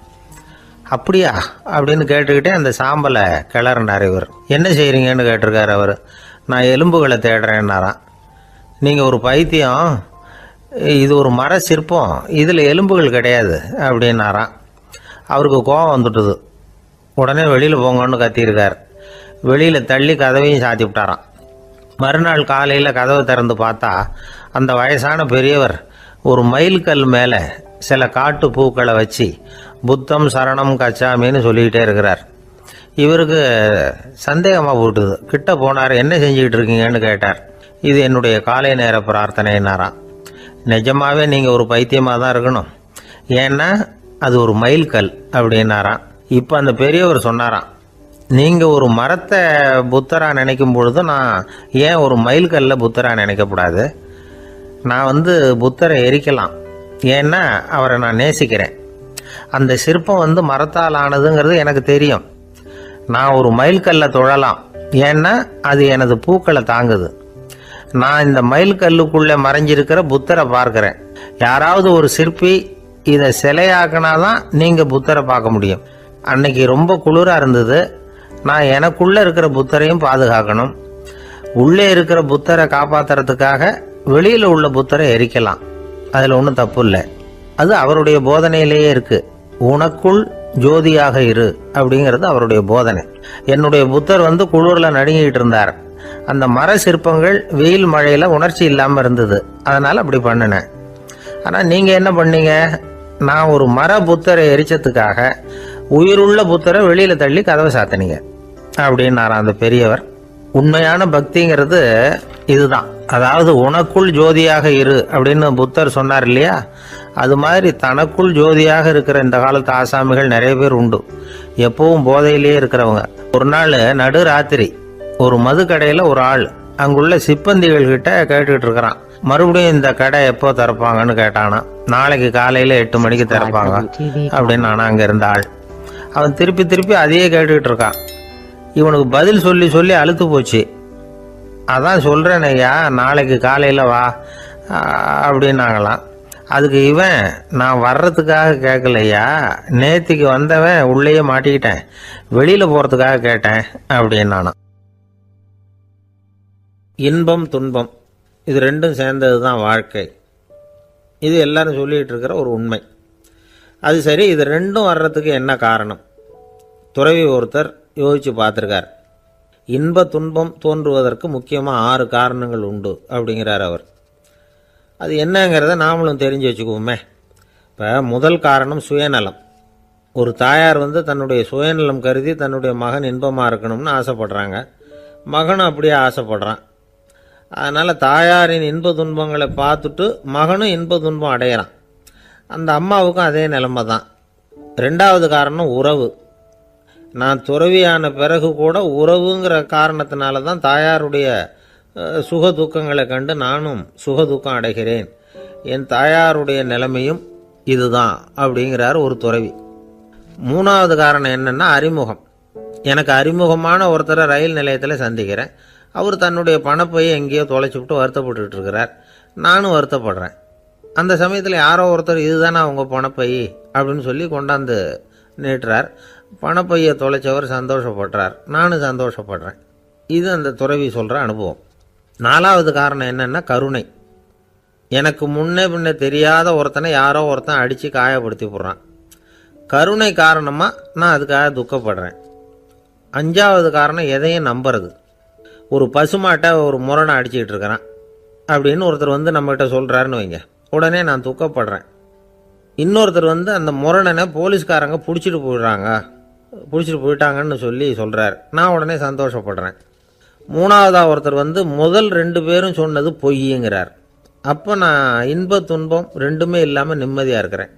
அப்படியா அப்படின்னு கேட்டுக்கிட்டே அந்த சாம்பலை கிளறினார் இவர். என்ன செய்கிறீங்கன்னு கேட்டிருக்காரு அவர். நான் எலும்புகளை தேடுறேன்னாராம். நீங்கள் ஒரு பைத்தியம், இது ஒரு மர சிற்பம், இதில் எலும்புகள் கிடையாது அப்படின்னாராம். அவருக்கு கோபம் வந்துட்டுது. உடனே வெளியில் போங்கன்னு கத்தியிருக்கார். வெளியில் தள்ளி கதவையும் சாத்தி விட்டாராம். மறுநாள் காலையில் கதவை திறந்து பார்த்தா அந்த வயசான பெரியவர் ஒரு மைல்கல் மேலே சில காட்டு பூக்களை வச்சு புத்தம் சரணம் கச்சாமின்னு சொல்லிக்கிட்டே இருக்கிறார். இவருக்கு சந்தேகமாக போட்டுது. கிட்ட போனார். என்ன செஞ்சுக்கிட்டு இருக்கீங்கன்னு கேட்டார். இது என்னுடைய காலை நேர பிரார்த்தனைன்னாராம். நிஜமாகவே நீங்கள் ஒரு பைத்தியமாக தான் இருக்கணும், ஏன்னா அது ஒரு மைல்கல் அப்படின்னாராம். இப்போ அந்த பெரியவர் சொன்னாராம், நீங்கள் ஒரு மரத்தை புத்தராக நினைக்கும் பொழுது நான் ஏன் ஒரு மைல்கல்ல புத்தராக நினைக்கக்கூடாது? நான் வந்து புத்தரை எரிக்கலாம், ஏன்னா அவரை நான் நேசிக்கிறேன். அந்த சிற்பம் வந்து மரத்தால் ஆனதுங்கிறது எனக்கு தெரியும். நான் ஒரு மைல்கல்ல தொழலாம், ஏன்னா அது எனது பூக்களை தாங்குது. நான் இந்த மைல்கல்லுக்குள்ளே மறைஞ்சிருக்கிற புத்தரை பார்க்குறேன். யாராவது ஒரு சிற்பி இதை சிலையாக்கினாதான் நீங்கள் புத்தரை பார்க்க முடியும். அன்னைக்கு ரொம்ப குளிராக இருந்தது. நான் எனக்குள்ளே இருக்கிற புத்தரையும் பாதுகாக்கணும். உள்ளே இருக்கிற புத்தரை காப்பாற்றுறதுக்காக வெளியில் உள்ள புத்தரை எரிக்கலாம், அதில் ஒன்றும் தப்பு இல்லை. அது அவருடைய போதனையிலேயே இருக்கு. உனக்குள் ஜோதியாக இரு அப்படிங்கிறது அவருடைய போதனை. என்னுடைய புத்தர் குளிரில் நடுங்கிட்டு இருந்தார். அந்த மர சிற்பங்கள் வெயில் மழையில் உணர்ச்சி இல்லாமல் இருந்தது, அதனால் அப்படி பண்ணினேன். ஆனால் நீங்கள் என்ன பண்ணீங்க? நான் ஒரு மர புத்தரை எரிச்சதுக்காக உயிருள்ள புத்தரை வெளியில் தள்ளி கதவை சாத்தினீங்க அப்படின்னாராம் அந்த பெரியவர். உண்மையான பக்திங்கிறது இதுதான். அதாவது உனக்குள் ஜோதியாக இரு அப்படின்னு புத்தர் சொன்னார் இல்லையா, அது மாதிரி தனக்குள் ஜோதியாக இருக்கிற இந்த காலத்து ஆசாமிகள் நிறைய பேர் உண்டு. எப்பவும் போதையிலேயே இருக்கிறவங்க. ஒரு நாள் நடு ராத்திரி ஒரு மது கடையில் ஒரு ஆள் அங்குள்ள சிப்பந்திகள் கிட்ட கேட்டுக்கிட்டு இருக்கிறான். மறுபடியும் இந்த கடை எப்போ திறப்பாங்கன்னு கேட்டானா. நாளைக்கு காலையில் 8 மணிக்கு திறப்பாங்க அப்படின்னு நானா அங்கே இருந்த ஆள். அவன் திருப்பி திருப்பி அதையே கேட்டுக்கிட்டு இருக்கான். இவனுக்கு பதில் சொல்லி சொல்லி அழுத்து போச்சு. அதான் சொல்கிறேன் ஐயா, நாளைக்கு காலையில் வா அப்படின்னாங்களாம். அதுக்கு இவன், நான் வர்றதுக்காக கேட்கலையா, நேத்திக்கு வந்தவன் உள்ளேயே மாட்டிக்கிட்டேன், வெளியில் போகிறதுக்காக கேட்டேன் அப்படின்னு. இன்பம் துன்பம் இது ரெண்டும் சேர்ந்தது தான் வாழ்க்கை. இது எல்லாரும் சொல்லிகிட்டு இருக்கிற ஒரு உண்மை. அது சரி, இது ரெண்டும் வர்றதுக்கு என்ன காரணம்? துறவி ஒருத்தர் யோசித்து பார்த்துருக்கார். இன்ப துன்பம் தோன்றுவதற்கு முக்கியமாக 6 காரணங்கள் உண்டு அப்படிங்கிறார் அவர். அது என்னங்கிறத நாமளும் தெரிஞ்சு வச்சுக்குவோமே. இப்போ முதல் காரணம் சுயநலம். ஒரு தாயார் தன்னுடைய சுயநலம் கருதி தன்னுடைய மகன் இன்பமாக இருக்கணும்னு ஆசைப்படுறாங்க. மகனும் அப்படியே ஆசைப்படுறான். அதனால் தாயாரின் இன்ப துன்பங்களை பார்த்துட்டு மகனும் இன்ப துன்பம் அடையிறான். அந்த அம்மாவுக்கும் அதே நிலைமை தான். 2வது காரணம் உறவு. நான் துறவியான பிறகு கூட உறவுங்கிற காரணத்தினால தான் தாயாருடைய சுக துக்கங்களை கண்டு நானும் சுக துக்கம் அடைகிறேன். என் தாயாருடைய நிலைமையும் இதுதான் அப்படிங்கிறார் ஒரு துறவி. 3வது காரணம் என்னென்னா அறிமுகம். எனக்கு அறிமுகமான ஒருத்தரை ரயில் நிலையத்தில் சந்திக்கிறேன். அவர் தன்னுடைய பணப்பையை எங்கேயோ தொலைச்சிவிட்டு வருத்தப்பட்டு இருக்கிறார். நானும் வருத்தப்படுறேன். அந்த சமயத்தில் யாரோ ஒருத்தர் இதுதானே அவங்க பணப்பை அப்படின்னு சொல்லி கொண்டாந்து நீட்டுறார். பணப்பையை தொலைச்சவர் சந்தோஷப்படுறார், நானும் சந்தோஷப்படுறேன். இது அந்த துறவி சொல்கிற அனுபவம். 4வது காரணம் என்னென்னா கருணை. எனக்கு முன்னே பின்ன தெரியாத ஒருத்தனை யாரோ ஒருத்தன் அடித்து காயப்படுத்தி போடுறான். கருணை காரணமாக நான் அதுக்காக துக்கப்படுறேன். 5வது காரணம் எதையும் நம்புறது. ஒரு பசுமாட்டை ஒரு முரணை அடிச்சுக்கிட்டு இருக்கிறான் அப்படின்னு ஒருத்தர் நம்மகிட்ட சொல்கிறாருன்னு வைங்க, உடனே நான் துக்கப்படுறேன். இன்னொருத்தர் அந்த முரணனை போலீஸ்காரங்க பிடிச்சிட்டு போயிட்டாங்கன்னு சொல்லி சொல்கிறார், நான் உடனே சந்தோஷப்படுறேன். 3வதாக ஒருத்தர் முதல் 2 பேரும் சொன்னது பொய்யுங்கிறார். அப்போ நான் இன்ப துன்பம் ரெண்டுமே இல்லாமல் நிம்மதியாக இருக்கிறேன்.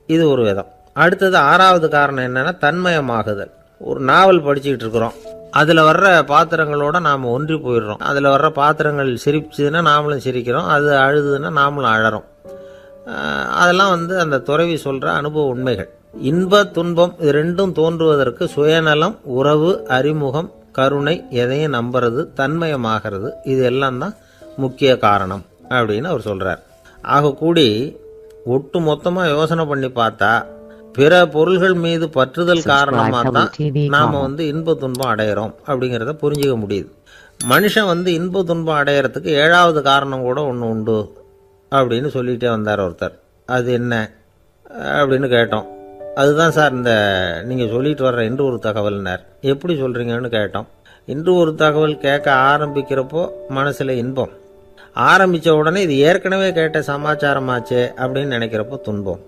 இது ஒரு விதம். அடுத்தது 6வது காரணம் என்னென்னா தன்மயமாகுதல். ஒரு நாவல் படிச்சுக்கிட்டு இருக்கிறோம், அதில் வர்ற பாத்திரங்களோடு நாம் ஒன்றி போயிடுறோம். அதில் வர்ற பாத்திரங்கள் சிரிச்சுதுன்னா நாமளும் சிரிக்கிறோம், அது அழுதுன்னா நாமளும் அழறோம். அதெல்லாம் அந்த துறவி சொல்கிற அனுபவ உண்மைகள். இன்ப துன்பம் இது ரெண்டும் தோன்றுவதற்கு சுயநலம், உறவு, அறிமுகம், கருணை, எதையும் நம்புறது, தன்மயமாகிறது, இது எல்லாம் தான் முக்கிய காரணம் அப்படின்னு அவர் சொல்கிறார். ஆக கூடி ஒட்டு மொத்தமாக யோசனை பண்ணி பார்த்தா பிற பொருள்கள் மீது பற்றுதல் காரணமாக தான் நாம் இன்ப துன்பம் அடையிறோம் அப்படிங்கிறத புரிஞ்சிக்க முடியுது. மனுஷன் இன்ப துன்பம் அடையிறதுக்கு 7வது காரணம் கூட ஒன்று உண்டு அப்படின்னு சொல்லிகிட்டே வந்தார் ஒருத்தர். அது என்ன அப்படின்னு கேட்டோம். அதுதான் சார் இந்த நீங்கள் சொல்லிட்டு வர்ற இன்று ஒரு தகவல்னார். எப்படி சொல்கிறீங்கன்னு கேட்டோம். இன்று ஒரு தகவல் கேட்க ஆரம்பிக்கிறப்போ மனசில் இன்பம், ஆரம்பித்த உடனே இது ஏற்கனவே கேட்ட சமாச்சாரமாச்சே அப்படின்னு நினைக்கிறப்போ துன்பம்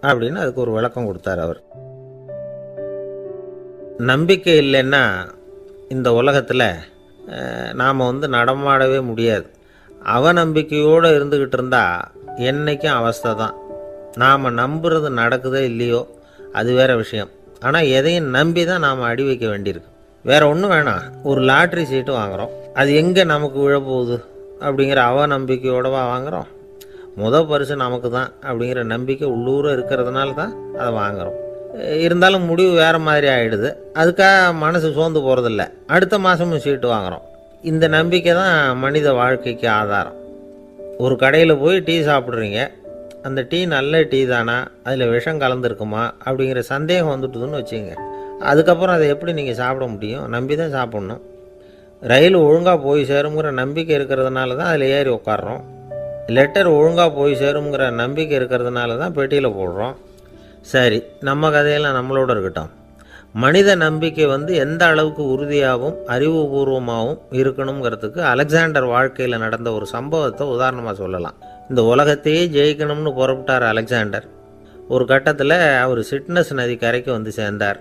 அப்படின்னு அதுக்கு ஒரு விளக்கம் கொடுத்தார் அவர். நம்பிக்கை இல்லைன்னா இந்த உலகத்தில் நாம் நடமாடவே முடியாது. அவநம்பிக்கையோடு இருந்துக்கிட்டு இருந்தால் என்றைக்கும் அவஸ்தை தான். நாம் நம்புறது நடக்குதோ இல்லையோ அது வேறு விஷயம். ஆனால் எதையும் நம்பி தான் நாம் அடி வைக்க வேண்டியிருக்கு. வேறு ஒன்றும் வேணாம், ஒரு லாட்ரி சீட்டு வாங்குகிறோம், அது எங்கே நமக்கு விழப்போகுது அப்படிங்கிற அவநம்பிக்கையோடவா வாங்குகிறோம். பரிசு நமக்கு தான் அப்படிங்கிற நம்பிக்கை உள்ளூர இருக்கிறதுனால தான் அதை வாங்குகிறோம். இருந்தாலும் முடிவு வேறு மாதிரி ஆகிடுது. அதுக்காக மனசு சோர்ந்து போகிறதில்ல, அடுத்த மாதமும் சீட்டு வாங்குகிறோம். இந்த நம்பிக்கை தான் மனித வாழ்க்கைக்கு ஆதாரம். ஒரு கடையில் போய் டீ சாப்பிட்றீங்க, அந்த டீ நல்ல டீ தானா, அதில் விஷம் கலந்துருக்குமா அப்படிங்கிற சந்தேகம் வந்துட்டுதுன்னு வச்சுங்க. அதுக்கப்புறம் அதை எப்படி நீங்கள் சாப்பிட முடியும்? நம்பி தான் சாப்பிட்ணும். ரயில் ஒழுங்காக போய் சேருங்கிற நம்பிக்கை இருக்கிறதுனால தான் அதில் ஏறி உட்காடுறோம். லெட்டர் ஒழுங்காக போய் சேருங்கிற நம்பிக்கை இருக்கிறதுனால தான் பெட்டியில் போடுறோம். சரி, நம்ம கதையெல்லாம் நம்மளோட இருக்கட்டும். மனித நம்பிக்கை எந்த அளவுக்கு உறுதியாகவும் அறிவுபூர்வமாகவும் இருக்கணுங்கிறதுக்கு அலெக்சாண்டர் வாழ்க்கையில் நடந்த ஒரு சம்பவத்தை உதாரணமாக சொல்லலாம். இந்த உலகத்தையே ஜெயிக்கணும்னு புறப்பட்டார் அலெக்சாண்டர். ஒரு கட்டத்தில் அவர் சிட்னஸ் நதி கரைக்கு சேர்ந்தார்.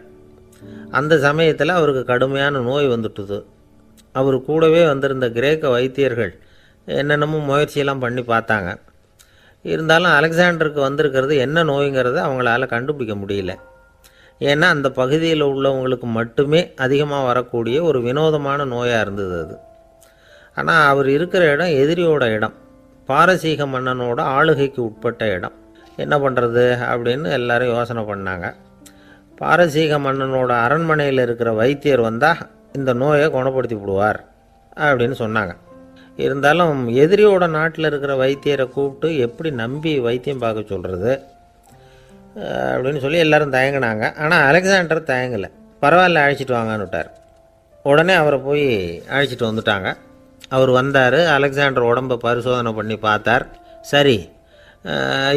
அந்த சமயத்தில் அவருக்கு கடுமையான நோய் வந்துட்டுது. அவர் கூடவே வந்திருந்த கிரேக்க வைத்தியர்கள் என்னென்னமோ முயற்சியெல்லாம் பண்ணி பார்த்தாங்க. இருந்தாலும் அலெக்சாண்டருக்கு வந்திருக்கிறது என்ன நோய்ங்கிறத அவங்களால கண்டுபிடிக்க முடியல. ஏன்னா அந்த பகுதியில் உள்ளவங்களுக்கு மட்டுமே அதிகமாக வரக்கூடிய ஒரு வினோதமான நோயாக இருந்தது அது. ஆனால் அவர் இருக்கிற இடம் எதிரியோட இடம், பாரசீக மன்னனோட ஆளுகைக்கு உட்பட்ட இடம். என்ன பண்ணுறது அப்படின்னு எல்லாரும் யோசனை பண்ணாங்க. பாரசீக மன்னனோட அரண்மனையில் இருக்கிற வைத்தியர் வந்தால் இந்த நோயை குணப்படுத்தி விடுவார் அப்படின்னு சொன்னாங்க. இருந்தாலும் எதிரியோட நாட்டில் இருக்கிற வைத்தியரை கூப்பிட்டு எப்படி நம்பி வைத்தியம் பார்க்க சொல்கிறது அப்படின்னு சொல்லி எல்லோரும் தயங்கினாங்க. ஆனால் அலெக்சாண்டர் தயங்கலை. பரவாயில்ல, அழைச்சிட்டு வாங்கன்னு விட்டார். உடனே அவரை போய் அழைச்சிட்டு வந்துட்டாங்க. அவர் வந்தார். அலெக்சாண்டர் உடம்பை பரிசோதனை பண்ணி பார்த்தார். சரி,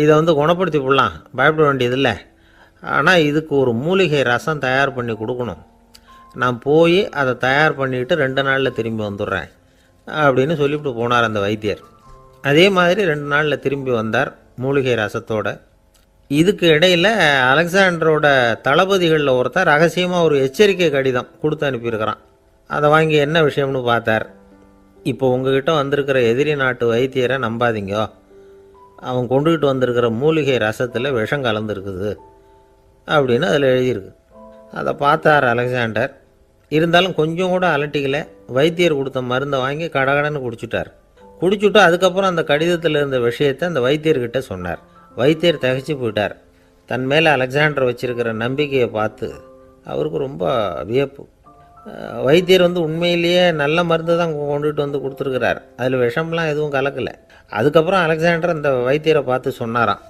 இதை குணப்படுத்தி விடலாம், பயப்பட வேண்டியதில்லை. ஆனால் இதுக்கு ஒரு மூலிகை ரசம் தயார் பண்ணி கொடுக்கணும். நான் போய் அதை தயார் பண்ணிவிட்டு 2 நாளில் திரும்பி வந்துடுறேன் அப்படின்னு சொல்லிவிட்டு போனார் அந்த வைத்தியர். அதே மாதிரி 2 நாளில் திரும்பி வந்தார் மூலிகை ரசத்தோட. இதுக்கு இடையில் அலெக்சாண்டரோட தளபதிகளில் ஒருத்தர் ரகசியமாக ஒரு எச்சரிக்கை கடிதம் கொடுத்து அனுப்பியிருக்கிறான். அதை வாங்கி என்ன விஷயம்னு பார்த்தார். இப்போ உங்ககிட்ட வந்திருக்கிற எதிரி நாட்டு வைத்தியரை நம்பாதீங்க, அவன் கொண்டுகிட்டு வந்திருக்கிற மூலிகை ரசத்தில் விஷம் கலந்துருக்குது அப்படின்னு அதில் எழுதியிருக்கு. அதை பார்த்தார் அலெக்சாண்டர். இருந்தாலும் கொஞ்சம் கூட அலட்டிக்கலை. வைத்தியர் கொடுத்த மருந்தை வாங்கி கடகடன்னு குடிச்சுட்டு அதுக்கப்புறம் அந்த கடிதத்தில் இருந்த விஷயத்தை அந்த வைத்தியர்கிட்ட சொன்னார். வைத்தியர் திகைச்சு போயிட்டார். தன் மேலே அலெக்சாண்டர் வச்சிருக்கிற நம்பிக்கையை பார்த்து அவருக்கு ரொம்ப வியப்பு. வைத்தியர் உண்மையிலேயே நல்ல மருந்து தான் கொண்டுகிட்டு கொடுத்துருக்கிறார், அதில் விஷம்லாம் எதுவும் கலக்கலை. அதுக்கப்புறம் அலெக்சாண்டர் அந்த வைத்தியரை பார்த்து சொன்னாராம்,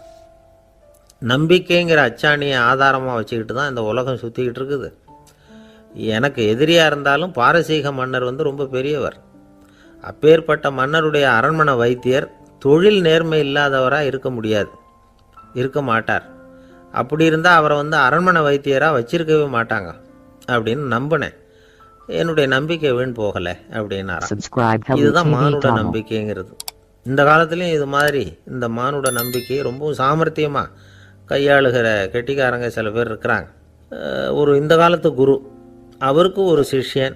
நம்பிக்கைங்கிற அச்சாணியை ஆதாரமாக வச்சுக்கிட்டு தான் இந்த உலகம் சுற்றிக்கிட்டு இருக்குது. எனக்கு எதிரியாக இருந்தாலும் பாரசீக மன்னர் ரொம்ப பெரியவர். அப்பேற்பட்ட மன்னருடைய அரண்மனை வைத்தியர் தொழில் நேர்மை இல்லாதவராக இருக்க மாட்டார். அப்படி இருந்தால் அவரை அரண்மனை வைத்தியராக வச்சிருக்கவே மாட்டாங்க அப்படின்னு நம்பினேன். என்னுடைய நம்பிக்கை வீண் போகலை அப்படின்னாராம். இதுதான் மானுட நம்பிக்கைங்கிறது. இந்த காலத்துலேயும் இது மாதிரி இந்த மானுட நம்பிக்கை ரொம்பவும் சாமர்த்தியமாக கையாளுகிற கெட்டிக்காரங்க சில பேர் இருக்கிறாங்க. இந்த காலத்து குரு, அவருக்கு ஒரு சிஷ்யன்.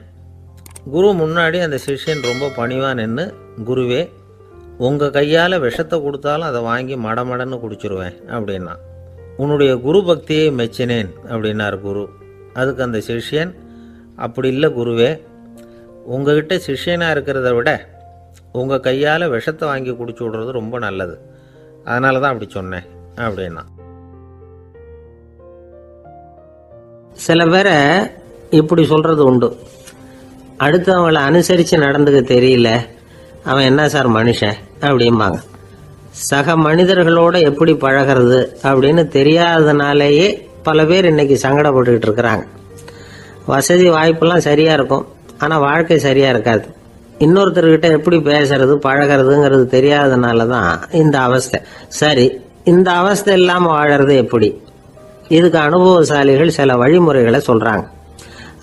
குரு முன்னாடி அந்த சிஷ்யன் ரொம்ப பணிவாக நின்று, குருவே, உங்கள் கையால் விஷத்தை கொடுத்தாலும் அதை வாங்கி மடமடன்னு குடிச்சிருவேன் அப்படின்னா. உன்னுடைய குரு பக்தியை மெச்சினேன் அப்படின்னார் குரு. அதுக்கு அந்த சிஷ்யன், அப்படி இல்லை குருவே, உங்ககிட்ட சிஷ்யனாக இருக்கிறத விட உங்கள் கையால் விஷத்தை வாங்கி குடிச்சு விடுறது ரொம்ப நல்லது, அதனால தான் அப்படி சொன்னேன் அப்படின்னா. சில பேரை இப்படி சொல்கிறது உண்டு, அடுத்தவங்களை அனுசரித்து நடந்துக்க தெரியல, அவன் என்ன சார் மனுஷன் அப்படிம்பாங்க. சக மனிதர்களோட எப்படி பழகிறது அப்படின்னு தெரியாததுனாலேயே பல பேர் இன்னைக்கு சங்கடப்பட்டுக்கிட்டு இருக்கிறாங்க. வசதி வாய்ப்பெல்லாம் சரியாக இருக்கும், ஆனால் வாழ்க்கை சரியாக இருக்காது. இன்னொருத்தர்கிட்ட எப்படி பேசுறது பழகிறதுங்கிறது தெரியாததுனால தான் இந்த அவஸ்தை. சரி, இந்த அவஸ்தை இல்லாமல் வாழறது எப்படி? இதுக்கு அனுபவசாலிகள் சில வழிமுறைகளை சொல்கிறாங்க.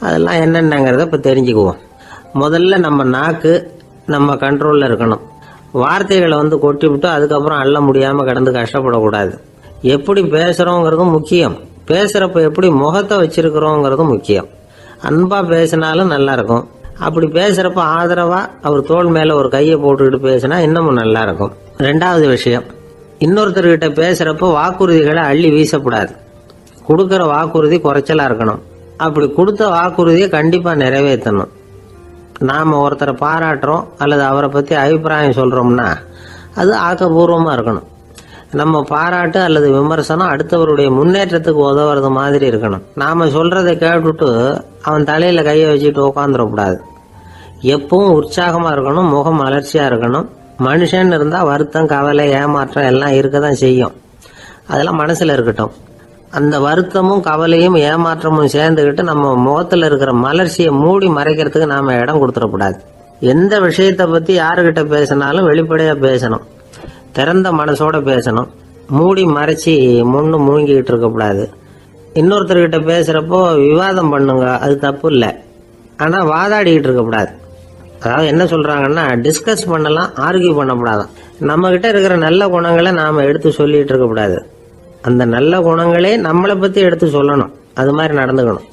அதெல்லாம் என்னென்னங்கிறத இப்போ தெரிஞ்சுக்குவோம். முதல்ல நம்ம நாக்கு நம்ம கண்ட்ரோலில் இருக்கணும். வார்த்தைகளை கொட்டிவிட்டு அதுக்கப்புறம் அள்ள முடியாமல் கிடந்து கஷ்டப்படக்கூடாது. எப்படி பேசுகிறோங்கிறதும் முக்கியம், பேசுகிறப்ப எப்படி முகத்தை வச்சிருக்கிறோங்கிறதும் முக்கியம். அன்பாக பேசினாலும் நல்லாயிருக்கும். அப்படி பேசுகிறப்ப ஆதரவாக அவர் தோள் மேலே ஒரு கையை போட்டுக்கிட்டு பேசினா இன்னமும் நல்லாயிருக்கும். 2வது விஷயம், இன்னொருத்தர்கிட்ட பேசுகிறப்ப வாக்குறுதிகளை அள்ளி வீசக்கூடாது. கொடுக்குற வாக்குறுதி குறைச்சலாக இருக்கணும். அப்படி கொடுத்த வாக்குறுதியை கண்டிப்பாக நிறைவேற்றணும். நாம் ஒருத்தரை பாராட்டுறோம் அல்லது அவரை பற்றி அபிப்பிராயம் சொல்கிறோம்னா அது ஆக்கப்பூர்வமாக இருக்கணும். நம்ம பாராட்டு அல்லது விமர்சனம் அடுத்தவருடைய முன்னேற்றத்துக்கு உதவுறது மாதிரி இருக்கணும். நாம் சொல்கிறத கேட்டுட்டு அவன் தலையில் கையை வச்சுட்டு உட்காந்துடக்கூடாது. எப்பவும் உற்சாகமாக இருக்கணும், முகம் மலர்ச்சியாக இருக்கணும். மனுஷன் இருந்தால் வருத்தம், கவலை, ஏமாற்றம் எல்லாம் இருக்க தான் செய்யும். அதெல்லாம் மனசில் இருக்கட்டும். அந்த வருத்தமும் கவலையும் ஏமாற்றமும் சேர்ந்துக்கிட்டு நம்ம முகத்தில் இருக்கிற மலர்ச்சியை மூடி மறைக்கிறதுக்கு நாம் இடம் கொடுத்துடக்கூடாது. எந்த விஷயத்தை பற்றி யாருக்கிட்ட பேசினாலும் வெளிப்படையாக பேசணும். திறந்த மனசோட பேசணும். மூடி மறைச்சி முன்னு மூங்கிக்கிட்டு இருக்கக்கூடாது. இன்னொருத்தர்கிட்ட பேசுகிறப்போ விவாதம் பண்ணுங்க, அது தப்பு இல்லை. ஆனால் வாதாடிக்கிட்டு இருக்கக்கூடாது. அதாவது என்ன சொல்கிறாங்கன்னா, டிஸ்கஸ் பண்ணலாம், ஆர்கியூ பண்ணக்கூடாதான். நம்மக்கிட்ட இருக்கிற நல்ல குணங்களை நாம் எடுத்து சொல்லிகிட்டு இருக்கக்கூடாது. அந்த நல்ல குணங்களே நம்மளை பற்றி எடுத்து சொல்லணும். அது மாதிரி நடந்துக்கணும்.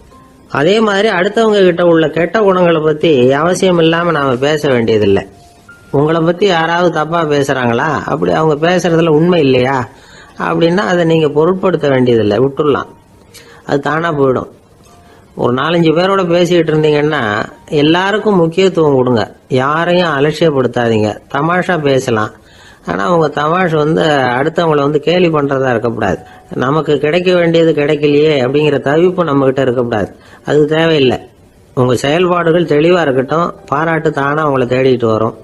அதே மாதிரி அடுத்தவங்க கிட்ட உள்ள கெட்ட குணங்களை பற்றி அவசியம் இல்லாமல் நாம் பேச வேண்டியதில்லை. உங்களை பற்றி யாராவது தப்பாக பேசுகிறாங்களா, அப்படி அவங்க பேசுகிறதுல உண்மை இல்லையா அப்படின்னா அதை நீங்கள் பொருட்படுத்த வேண்டியதில்லை, விட்டுடலாம். அது தானாக போயிடும். ஒரு 4-5 பேரோட பேசிக்கிட்டு இருந்தீங்கன்னா எல்லாருக்கும் முக்கியத்துவம் கொடுங்க. யாரையும் அலட்சியப்படுத்தாதீங்க. தமாஷா பேசலாம். ஆனால் அவங்க தமாஷ் அடுத்தவங்களை கேலி பண்ணுறதா இருக்கக்கூடாது. நமக்கு கிடைக்க வேண்டியது கிடைக்கலையே அப்படிங்கிற தவிப்பு நம்மக்கிட்ட இருக்கக்கூடாது. அது தேவையில்லை. உங்கள் செயல்பாடுகள் தெளிவாக இருக்கட்டும். பாராட்டு தானாக அவங்கள தேடிட்டு வரும்.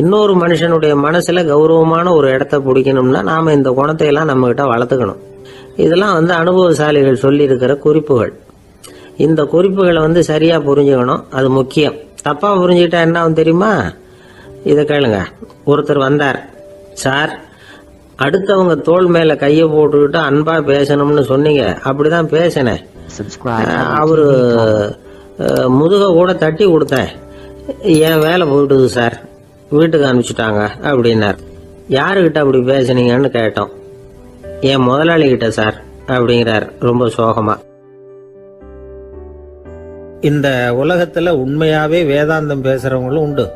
இன்னொரு மனுஷனுடைய மனசில் கௌரவமான ஒரு இடத்த பிடிக்கணும்னா நாம் இந்த குணத்தையெல்லாம் நம்மக்கிட்ட வளர்த்துக்கணும். இதெல்லாம் அனுபவசாலிகள் சொல்லியிருக்கிற குறிப்புகள். இந்த குறிப்புகளை சரியாக புரிஞ்சுக்கணும். அது முக்கியம். தப்பாக புரிஞ்சுக்கிட்டா என்ன ஆகும் தெரியுமா? இதை கேளுங்க. ஒருத்தர் வந்தார். சார், அடுத்தவங்க தோள் மேலே கையை போட்டுக்கிட்டு அன்பாக பேசணும்னு சொன்னீங்க. அப்படிதான் பேசினேன். அவரு முதுக கூட தட்டி கொடுத்தேன். என் வேலை போயிட்டுது சார், வீட்டுக்கு அனுப்பிச்சுட்டாங்க அப்படின்னார். யாருக்கிட்ட அப்படி பேசுனீங்கன்னு கேட்டோம். என் முதலாளி கிட்ட சார் அப்படிங்கிறார் ரொம்ப சோகமா. இந்த உலகத்துல உண்மையாவே வேதாந்தம் பேசுறவங்களும் உண்டு.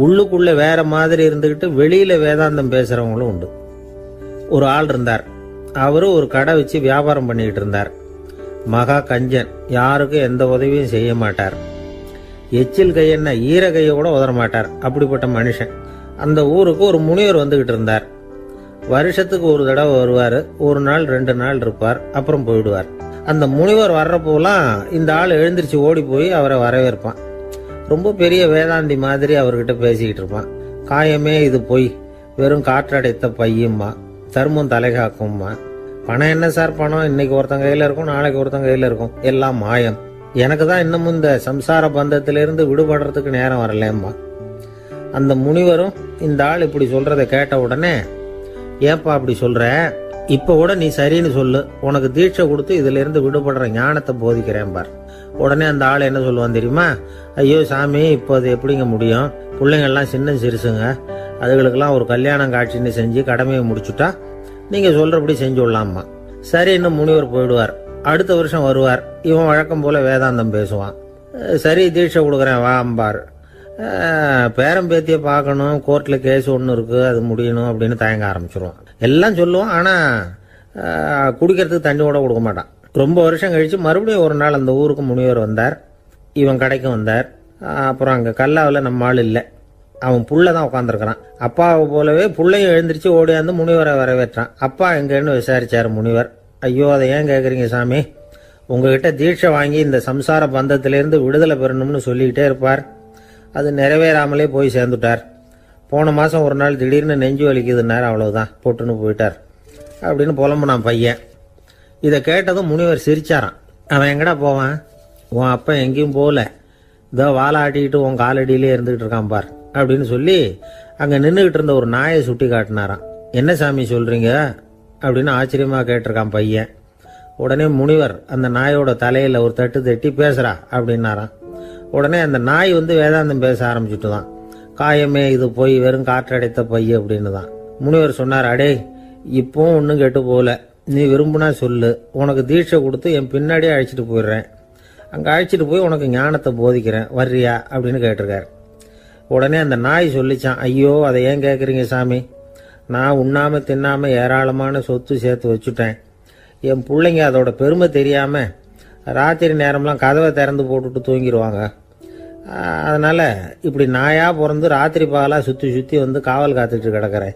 உள்ளுக்குள்ள வேற மாதிரி இருந்துகிட்டு வெளியில வேதாந்தம் பேசுறவங்களும் உண்டு. ஒரு ஆள் இருந்தார். அவரு ஒரு கடை வச்சு வியாபாரம் பண்ணிக்கிட்டு இருந்தார். மகா கஞ்சன். யாருக்கும் எந்த உதவியும் செய்ய மாட்டார். எச்சில் கையென்ன ஈர கையை கூட உதற மாட்டார். அப்படிப்பட்ட மனுஷன். அந்த ஊருக்கு ஒரு முனிவர் வந்துகிட்டு இருந்தார். வருஷத்துக்கு ஒரு தடவை வருவார். ஒரு நாள் 2 நாள் இருப்பார், அப்புறம் போயிடுவார். அந்த முனிவர் வர்றப்போலாம் இந்த ஆள் எழுந்திரிச்சு ஓடி போய் அவரை வரவேற்பான். ரொம்ப பெரிய வேதாந்தி மாதிரி அவர்கிட்ட பேசிக்கிட்டு இருப்பான். காயமே இது பொய், வெறும் காற்றடைத்த பையும்மா, தர்மம் தலைகாக்கும்மா. பணம் என்ன சார் பணம், இன்னைக்கு ஒருத்தன் கையில இருக்கும், நாளைக்கு ஒருத்தன் கையில இருக்கும், எல்லாம் மாயம். எனக்கு தான் இன்னமும் இந்த சம்சார பந்தத்திலிருந்து விடுபடுறதுக்கு நேரம் வரலேம்மா. அந்த முனிவரும் இந்த ஆள் இப்படி சொல்றதை கேட்ட உடனே, ஏப்பா அப்படி சொல்ற, இப்ப கூட நீ சரின்னு சொல்லு, உனக்கு தீட்சை கொடுத்து இதுல இருந்து விடுபடுற ஞானத்தை போதிக்கிறேன் பார். உடனே அந்த ஆள் என்ன சொல்லுவான் தெரியுமா? ஐயோ சாமி, இப்போ அது எப்படிங்க முடியும்? பிள்ளைங்கள்லாம் சின்ன சிறுசுங்க, அதுகளுக்கெல்லாம் ஒரு கல்யாணம் காட்சின்னு செஞ்சு கடமையை முடிச்சுட்டா நீங்க சொல்றபடி செஞ்சு விடலாமா. சரின்னு முனிவர் போயிடுவார். அடுத்த வருஷம் வருவார். இவன் வழக்கம் போல வேதாந்தம் பேசுவான். சரி தீட்சை கொடுக்குறேன் வா அம்பார். பேரம்பேத்தியை பார்க்கணும், கோர்ட்டில் கேஸ் ஒன்று இருக்குது, அது முடியணும் அப்படின்னு தயங்க ஆரம்பிச்சிருவான். எல்லாம் சொல்லுவான், ஆனால் குடிக்கிறதுக்கு தண்ணி கூட கொடுக்க மாட்டான். ரொம்ப வருஷம் கழித்து மறுபடியும் ஒரு நாள் அந்த ஊருக்கு முனிவர் வந்தார். இவன் கடைக்கு வந்தார். அப்புறம் அங்கே கல்லாவில் நம்ம ஆள் இல்லை. அவன் புள்ள தான் உட்காந்துருக்கிறான். அப்பாவை போலவே புள்ளையும் எழுந்திரிச்சு ஓடியாந்து முனிவரை வரவேற்றான். அப்பா எங்கன்னு விசாரிச்சார் முனிவர். ஐயோ அதை ஏன் கேட்குறீங்க சாமி, உங்ககிட்ட தீட்சை வாங்கி இந்த சம்சார பந்தத்திலேருந்து விடுதலை பெறணும்னு சொல்லிக்கிட்டே இருப்பார். அது நிறைவேறாமலே போய் சேர்ந்துட்டார். போன மாதம் ஒரு நாள் திடீர்னு நெஞ்சு வலிக்குதுன்னார். அவ்வளவுதான், போட்டுன்னு போயிட்டார் அப்படின்னு புலம்புனான் பையன். இதை கேட்டதும் முனிவர் சிரிச்சாரான். அவன் எங்கடா போவான், உன் அப்பா எங்கேயும் போகல, இதோ வாழை ஆட்டிக்கிட்டு உன் காலடியிலே இருந்துகிட்டு இருக்கான் பார் அப்படின்னு சொல்லி அங்கே நின்றுக்கிட்டு இருந்த ஒரு நாயை சுட்டி காட்டினாரான். என்ன சாமி சொல்றீங்க அப்படின்னு ஆச்சரியமா கேட்டிருக்கான் பையன். உடனே முனிவர் அந்த நாயோட தலையில ஒரு தட்டு தட்டி பேசுறா அப்படின்னாரான். உடனே அந்த நாய் வேதாந்தம் பேச ஆரம்பிச்சுட்டு தான். காயமே இது போய் வெறும் காற்றடைத்த பைய அப்படின்னு தான். முனிவர் சொன்னார், அடே இப்பவும் ஒன்றும் கெட்டு போகல, நீ விரும்புனா சொல்லு, உனக்கு தீட்சை கொடுத்து என் பின்னாடியே அழைச்சிட்டு போயிடுறேன், அங்கே அழைச்சிட்டு போய் உனக்கு ஞானத்தை போதிக்கிறேன், வர்றியா அப்படின்னு கேட்டிருக்காரு. உடனே அந்த நாய் சொல்லிச்சான், ஐயோ அதை ஏன் கேட்குறீங்க சாமி, நான் உண்ணாம தின்னாம ஏராளமான சொத்து சேர்த்து வச்சுட்டேன். என் பிள்ளைங்க அதோட பெருமை தெரியாம ராத்திரி நேரம்லாம் கதவை திறந்து போட்டுட்டு தூங்கிடுவாங்க. அதனால இப்படி நாயா பிறந்து ராத்திரி பகலாக சுற்றி சுற்றி காவல் காத்துட்டு கிடக்கிறேன்.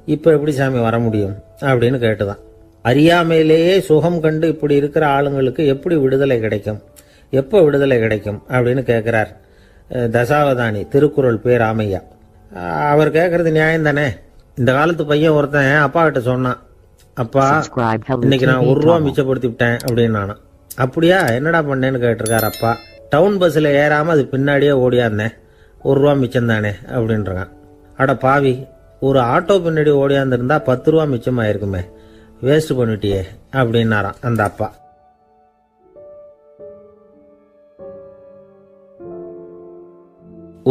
இப்போ எப்படி சாமி வர முடியும் அப்படின்னு கேட்டுதான். அறியாமையிலேயே சுகம் கண்டு இப்படி இருக்கிற ஆளுங்களுக்கு எப்படி விடுதலை கிடைக்கும், எப்போ விடுதலை கிடைக்கும் அப்படின்னு கேட்குறார் தசாவதானி, திருக்குறள் பேர் ராமையா. அவர் கேட்கறது நியாயம் தானே. இந்த காலத்து பையன் ஒருத்தன் அப்பா கிட்ட சொன்னான், அப்பா இன்னைக்கு நான் ₹1 மிச்சப்படுத்தி விட்டேன் அப்படின்னு. நானும் அப்படியா, என்னடா பண்ணேன்னு கேட்டிருக்காரு அப்பா. டவுன் பஸ்ஸில் ஏறாமல் அது பின்னாடியே ஓடியாந்தேன், ₹1 மிச்சம் தானே அப்படின்றான். அட பாவி, ஒரு ஆட்டோ பின்னாடி ஓடியாந்துருந்தா 10 ரூபா மிச்சமாயிருக்குமே, வேஸ்ட் பண்ணிட்டியே அப்படின்னாராம் அந்த அப்பா.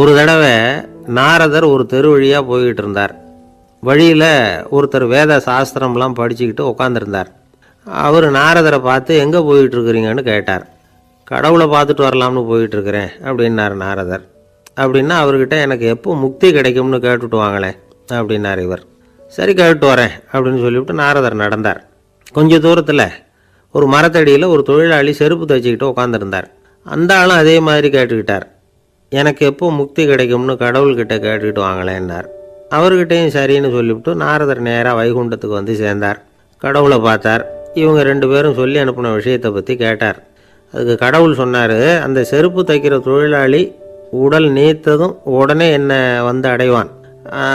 ஒரு தடவை நாரதர் ஒரு தெரு வழியாக போய்கிட்டு இருந்தார். வழியில் ஒருத்தர் வேத சாஸ்திரம்லாம் படிச்சுக்கிட்டு உட்காந்துருந்தார். அவர் நாரதரை பார்த்து எங்கே போயிட்டுருக்குறீங்கன்னு கேட்டார். கடவுளை பார்த்துட்டு வரலாம்னு போயிட்டுருக்கிறேன் அப்படின்னார் நாரதர். அப்படின்னா அவர்கிட்ட எனக்கு எப்போ முக்தி கிடைக்கும்னு கேட்டுட்டு வாங்களேன் அப்படின்னார் இவர். சரி கேட்டு வரேன் அப்படின்னு சொல்லிவிட்டு நாரதர் நடந்தார். கொஞ்சம் தூரத்தில் ஒரு மரத்தடியில் ஒரு தொழிலாளி செருப்பு தைச்சிக்கிட்டு உட்காந்துருந்தார். அந்த ஆளும் அதே மாதிரி கேட்டுக்கிட்டார். எனக்கு எப்போ முக்தி கிடைக்கும்னு கடவுள்கிட்ட கேட்டுக்கிட்டு வாங்களேன்னார். அவர்கிட்டையும் சரின்னு சொல்லிவிட்டு நாரதர் நேராக வைகுண்டத்துக்கு வந்து சேர்ந்தார். கடவுளை பார்த்தார். இவங்க 2 பேரும் சொல்லி அனுப்பின விஷயத்தை பற்றி கேட்டார். அதுக்கு கடவுள் சொன்னார், அந்த செருப்பு தைக்கிற தொழிலாளி உடல் நீத்ததும் உடனே என்னை வந்து அடைவான்.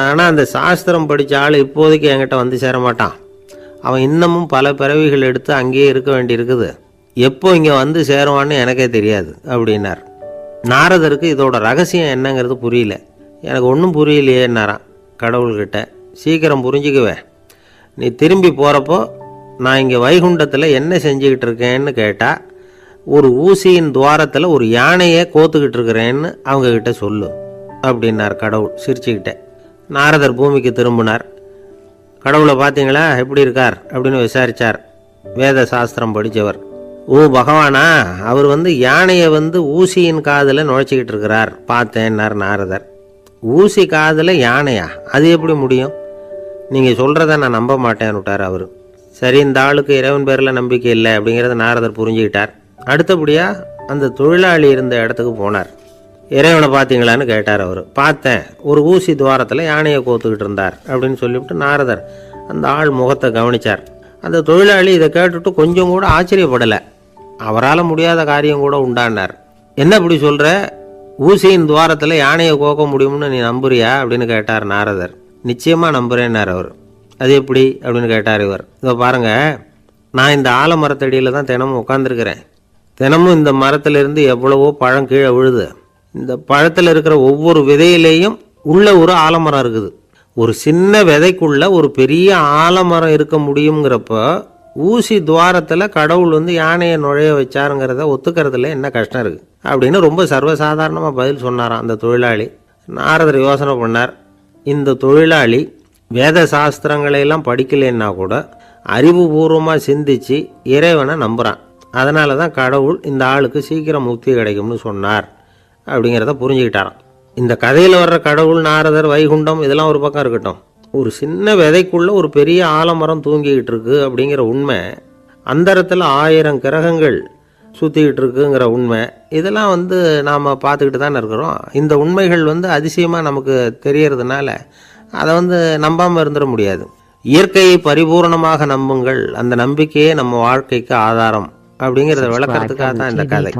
ஆனால் அந்த சாஸ்திரம் படித்த ஆள் இப்போதைக்கு என்கிட்ட வந்து சேரமாட்டான். அவன் இன்னமும் பல பிறவிகள் எடுத்து அங்கேயே இருக்க வேண்டியிருக்குது. எப்போ இங்கே வந்து சேருவான்னு எனக்கே தெரியாது அப்படின்னார். நாரதருக்கு இதோட ரகசியம் என்னங்கிறது புரியல. எனக்கு ஒன்றும் புரியலையேன்னாரான் கடவுள்கிட்ட. சீக்கிரம் புரிஞ்சுக்குவேன், நீ திரும்பி போகிறப்போ நான் இங்கே வைகுண்டத்தில் என்ன செஞ்சுக்கிட்டு இருக்கேன்னு கேட்டால் ஒரு ஊசியின் துவாரத்தில் ஒரு யானையை கோத்துக்கிட்டு இருக்கிறேன்னு அவங்கக்கிட்ட சொல்லு அப்படின்னார் கடவுள் சிரிச்சுக்கிட்டே. நாரதர் பூமிக்கு திரும்பினார். கடவுளை பார்த்தீங்களா, எப்படி இருக்கார் அப்படின்னு விசாரித்தார். வேத சாஸ்திரம் படித்தவர். ஓ பகவானா, அவர் யானையை ஊசியின் காதில் நுழைச்சிக்கிட்டு இருக்கிறார் பார்த்தேன்னார் நாரதர். ஊசி காதில் யானையா, அது எப்படி முடியும்? நீங்கள் சொல்கிறத நான் நம்ப மாட்டேன்னு விட்டார் அவர். சரி, இந்த ஆளுக்கு இறைவன் பேரில் நம்பிக்கை இல்லை அப்படிங்கிறத நாரதர் புரிஞ்சுக்கிட்டார். அடுத்தபடியாக அந்த தொழிலாளி இருந்த இடத்துக்கு போனார். இறைவனை பார்த்தீங்களான்னு கேட்டார் அவர். பார்த்தேன், ஒரு ஊசி துவாரத்தில் யானையை கோத்துக்கிட்டு இருந்தார் அப்படின்னு சொல்லிவிட்டு நாரதர் அந்த ஆள் முகத்தை கவனித்தார். அந்த தொழிலாளி இதை கேட்டுட்டு கொஞ்சம் கூட ஆச்சரியப்படலை. அவரால் முடியாத காரியம் கூட உண்டானார். என்ன இப்படி சொல்கிற, ஊசியின் துவாரத்தில் யானையை கோக்க முடியும்னு நீ நம்புறியா அப்படின்னு கேட்டார் நாரதர். நிச்சயமாக நம்புகிறேன்னார் அவர். அது எப்படி அப்படின்னு கேட்டார் இவர். இதை பாருங்கள், நான் இந்த ஆலமரத்தடியில் தான் தினமும் உட்காந்துருக்கிறேன். தினமும் இந்த மரத்திலிருந்து எவ்வளவோ பழம் கீழே விழுது. இந்த பழத்தில் இருக்கிற ஒவ்வொரு விதையிலேயும் உள்ள ஒரு ஆலமரம் இருக்குது. ஒரு சின்ன விதைக்குள்ள ஒரு பெரிய ஆலமரம் இருக்க முடியுங்கிறப்ப ஊசி துவாரத்தில் கடவுள் யானையை நுழைய வச்சாருங்கிறத ஒத்துக்கிறதுல என்ன கஷ்டம் இருக்குது அப்படின்னு ரொம்ப சர்வசாதாரணமாக பதில் சொன்னாராம் அந்த தொழிலாளி. நாரதர் யோசனை பண்ணார். இந்த தொழிலாளி வேத சாஸ்திரங்களையெல்லாம் படிக்கலைன்னா கூட அறிவுபூர்வமாக சிந்திச்சு இறைவனை நம்புகிறான். அதனால தான் கடவுள் இந்த ஆளுக்கு சீக்கிரம் முக்தி கிடைக்கும்னு சொன்னார் அப்படிங்கிறத புரிஞ்சுக்கிட்டாராம். இந்த கதையில் வர்ற கடவுள், நாரதர், வைகுண்டம் இதெல்லாம் ஒரு பக்கம் இருக்கட்டும், ஒரு சின்ன விதைக்குள்ள ஒரு பெரிய ஆலமரம் தூங்கிக்கிட்டு இருக்கு அப்படிங்கிற உண்மை, அந்தரத்தில் 1000 கிரகங்கள் சுற்றிக்கிட்டு இருக்குங்கிற உண்மை, இதெல்லாம் நாம் பார்த்துக்கிட்டு தானே இருக்கிறோம். இந்த உண்மைகள் அதிசயமாக நமக்கு தெரியறதுனால அதை நம்பாமல் இருந்துட முடியாது. இயற்கையை பரிபூர்ணமாக நம்புங்கள், அந்த நம்பிக்கையே நம்ம வாழ்க்கைக்கு ஆதாரம் அப்படிங்கிறத விளக்கறதுக்காக தான் இந்த கதை.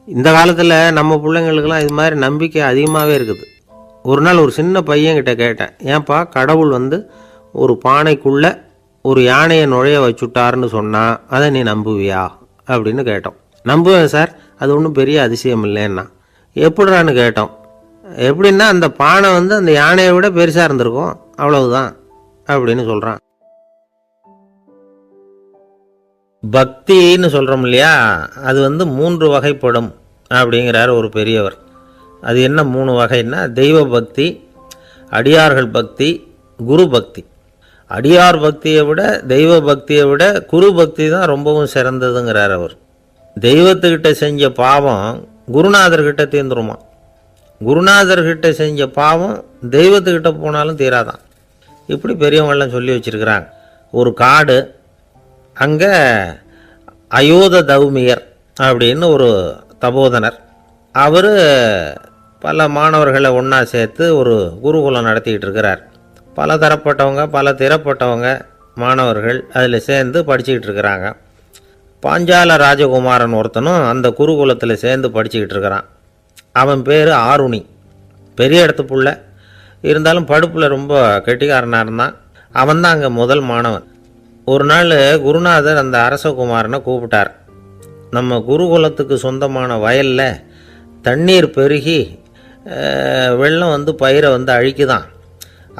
இந்த காலத்தில் நம்ம பிள்ளைங்களுக்கெல்லாம் இது மாதிரி நம்பிக்கை அதிகமாகவே இருக்குது. ஒரு நாள் ஒரு சின்ன பையன்கிட்ட கேட்டேன், ஏன்பா கடவுள் ஒரு பானைக்குள்ளே ஒரு யானையை நுழைய வச்சுட்டாருன்னு சொன்னால் அதை நீ நம்புவியா அப்படின்னு கேட்டோம். நம்புவேன் சார், அது ஒன்றும் பெரிய அதிசயம் இல்லைன்னா. எப்படிறான்னு கேட்டோம். எப்படின்னா அந்த பானை அந்த யானையை விட பெருசாக இருந்திருக்கும், அவ்வளவுதான் அப்படின்னு சொல்கிறான். பக்தின்னு சொல்கிறோம் இல்லையா, அது 3 வகைப்படும் அப்படிங்கிறார் ஒரு பெரியவர். அது என்ன 3 வகைன்னா, தெய்வ பக்தி, அடியார்கள் பக்தி, குரு பக்தி. அடியார் பக்தியை விட தெய்வ பக்தியை விட குரு பக்தி தான் ரொம்பவும் சிறந்ததுங்கிறார் அவர். தெய்வத்துக்கிட்ட செஞ்ச பாவம் குருநாதர்கிட்ட தீர்ந்துருமா, குருநாதர்கிட்ட செஞ்ச பாவம் தெய்வத்துக்கிட்ட போனாலும் தீராதான். இப்படி பெரியவங்களாம் சொல்லி வச்சுருக்கிறாங்க. ஒரு காடு, அங்கே அயோத தௌமியர் அப்படின்னு ஒரு தபோதனர், அவர் பல மாணவர்களை ஒன்றா சேர்த்து ஒரு குருகுலம் நடத்திக்கிட்டு இருக்கிறார். பல தரப்பட்டவங்க பல திறப்பட்டவங்க மாணவர்கள் அதில் சேர்ந்து படிச்சுக்கிட்டு இருக்கிறாங்க. பாஞ்சால ராஜகுமாரன் ஒருத்தனும் அந்த குருகுலத்தில் சேர்ந்து படிச்சுக்கிட்டு இருக்கிறான். அவன் பேர் ஆருணி. பெரிய இடத்து புள்ள, இருந்தாலும் படுப்பில் ரொம்ப கெட்டிக்காரனாக இருந்தான். அவன் தான் அங்கே முதல் மாணவன். ஒரு நாள் குருநாதர் அந்த அரசகுமாரனை கூப்பிட்டார். நம்ம குருகுலத்துக்கு சொந்தமான வயலில் தண்ணீர் பெருகி வெள்ளம் பயிரை அழிக்குதான்.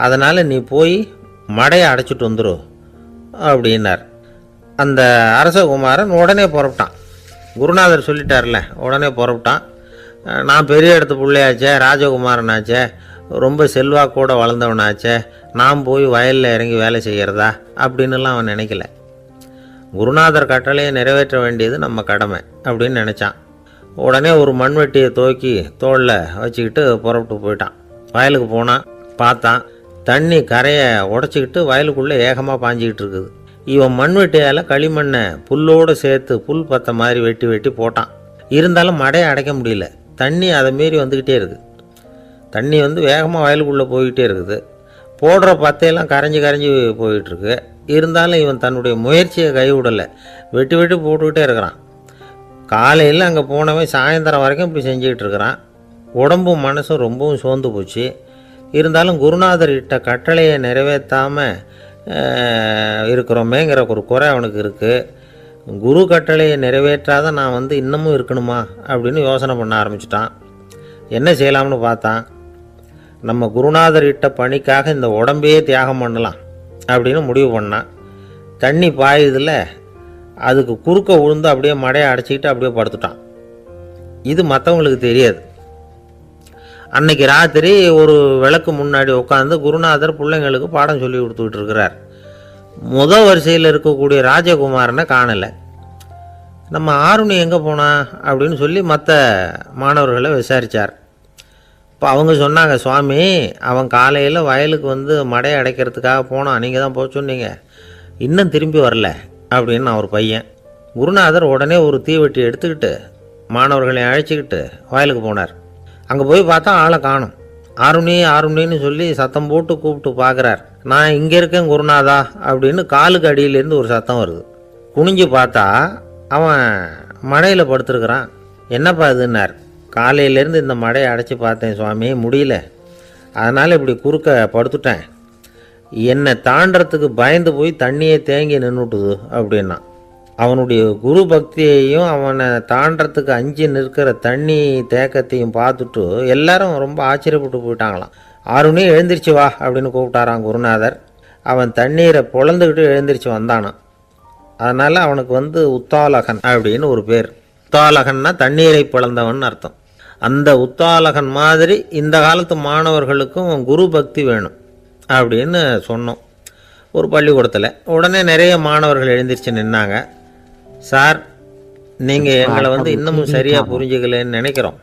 அதனால் நீ போய் மடையை அடைச்சிட்டு வந்துரு அப்படின்னார். அந்த அரசகுமாரன் உடனே புறப்பட்டான். குருநாதர் சொல்லிட்டார்ல, உடனே புறப்பட்டான். நான் பெரிய இடத்து பிள்ளையாச்சே, ராஜகுமாரனாச்சே, ரொம்ப செல்வாக்கூட வளர்ந்தவனாச்சே, நான் போய் வயலில் இறங்கி வேலை செய்கிறதா அப்படின்னுலாம் அவன் நினைக்கல. குருநாதர் கட்டளையை நிறைவேற்ற வேண்டியது நம்ம கடமை அப்படின்னு நினச்சான். உடனே ஒரு மண்வெட்டியை தூக்கி தோளில் வச்சுக்கிட்டு புறப்பட்டு போயிட்டான். வயலுக்கு போனான். பார்த்தான், தண்ணி கரையை உடச்சிக்கிட்டு வயலுக்குள்ளே ஏகமாக பாஞ்சிக்கிட்டு இருக்குது. இவன் மண்வெட்டியால் களிமண்ணை புல்லோடு சேர்த்து புல் பத்த மாதிரி வெட்டி வெட்டி போட்டான். இருந்தாலும் மடையை அடைக்க முடியல. தண்ணி அதை மீறி வந்துக்கிட்டே இருக்குது. தண்ணி வேகமாக வயலுக்குள்ளே போய்கிட்டே இருக்குது. போடுற பத்தையெல்லாம் கரைஞ்சி கரைஞ்சி போயிட்டுருக்கு. இருந்தாலும் இவன் தன்னுடைய முயற்சியை கைவிடலை. வெட்டி வெட்டி போட்டுக்கிட்டே இருக்கிறான். காலையில் அங்கே போனவன் சாயந்தரம் வரைக்கும் இப்படி செஞ்சுக்கிட்டு இருக்கிறான். உடம்பும் மனசும் ரொம்பவும் சோர்ந்து போச்சு. இருந்தாலும் குருநாதர் இட்ட கட்டளையை நிறைவேற்றாமல் இருக்கிறோமேங்கிற ஒரு குறை அவனுக்கு இருக்குது. குரு கட்டளையை நிறைவேற்றாத நான் இன்னமும் இருக்கணுமா அப்படின்னு யோசனை பண்ண ஆரம்பிச்சிட்டான். என்ன செய்யலாம்னு பார்த்தான். நம்ம குருநாதர் இட்ட பணிக்காக இந்த உடம்பையே தியாகம் பண்ணலாம் அப்படின்னு முடிவு பண்ணான். தண்ணி பாயுதில் அதுக்கு குறுக்க விழுந்து அப்படியே மடையை அடைச்சிக்கிட்டு அப்படியே படுத்துட்டான். இது மற்றவங்களுக்கு தெரியாது. அன்னைக்கு ராத்திரி ஒரு விளக்கு முன்னாடி உட்காந்து குருநாதர் பிள்ளைங்களுக்கு பாடம் சொல்லி கொடுத்துக்கிட்டு இருக்கிறார். முதல் வரிசையில் இருக்கக்கூடிய ராஜகுமாரனை காணலை. நம்ம ஆருணி எங்கே போனா அப்படின்னு சொல்லி மற்ற மாணவர்களை விசாரித்தார். இப்போ அவங்க சொன்னாங்க, சுவாமி அவன் காலையில் வயலுக்கு மடையை அடைக்கிறதுக்காக போனான், நீங்கள் தான் போக சொன்னீங்க, இன்னும் திரும்பி வரல அப்படின்னு ஒரு பையன். குருநாதர் உடனே ஒரு தீவெட்டி எடுத்துக்கிட்டு மாணவர்களை அழைச்சிக்கிட்டு வயலுக்கு போனார். அங்கே போய் பார்த்தா ஆளை காணும். ஆருணி ஆருணின்னு சொல்லி சத்தம் போட்டு கூப்பிட்டு பார்க்குறார். நான் இங்கே இருக்கேன் குருநாதா அப்படின்னு காலுக்கு அடியிலேருந்து ஒரு சத்தம் வருது. குனிஞ்சு பார்த்தா அவன் மடையில் படுத்துருக்கிறான். என்னப்பா இதுன்னார். காலையிலேருந்து இந்த மடையை அடைச்சி பார்த்தேன் சுவாமி, முடியல, அதனால் இப்படி குறுக்க படுத்துட்டேன். என்னை தாண்டறதுக்கு பயந்து போய் தண்ணியே தேங்கி நின்றுட்டுது அப்படின்னா. அவனுடைய குரு பக்தியையும் அவனை தாண்டறதுக்கு அஞ்சு நிற்கிற தண்ணி தேக்கத்தையும் பார்த்துட்டு எல்லாரும் ரொம்ப ஆச்சரியப்பட்டு போயிட்டாங்களாம். ஆருணி எழுந்திரிச்சு வா அப்படின்னு கூப்பிட்டாரான் குருநாதர். அவன் தண்ணீரை பொழந்துக்கிட்டு எழுந்திரிச்சு வந்தானான். அதனால் அவனுக்கு உத்தாலகன் அப்படின்னு ஒரு பேர். உத்தாலகன்னா தண்ணீரை பிளந்தவன் அர்த்தம். அந்த உத்தாலகன் மாதிரி இந்த காலத்து மாணவர்களுக்கும் குரு பக்தி வேணும் அப்படின்னு சொன்னோம் ஒரு பள்ளிக்கூடத்தில். உடனே நிறைய மாணவர்கள் எழுந்திரிச்சு நின்னாங்க. சார், நீங்கள் எங்களை இன்னமும் சரியாக புரிஞ்சுக்கலன்னு நினைக்கிறோம்.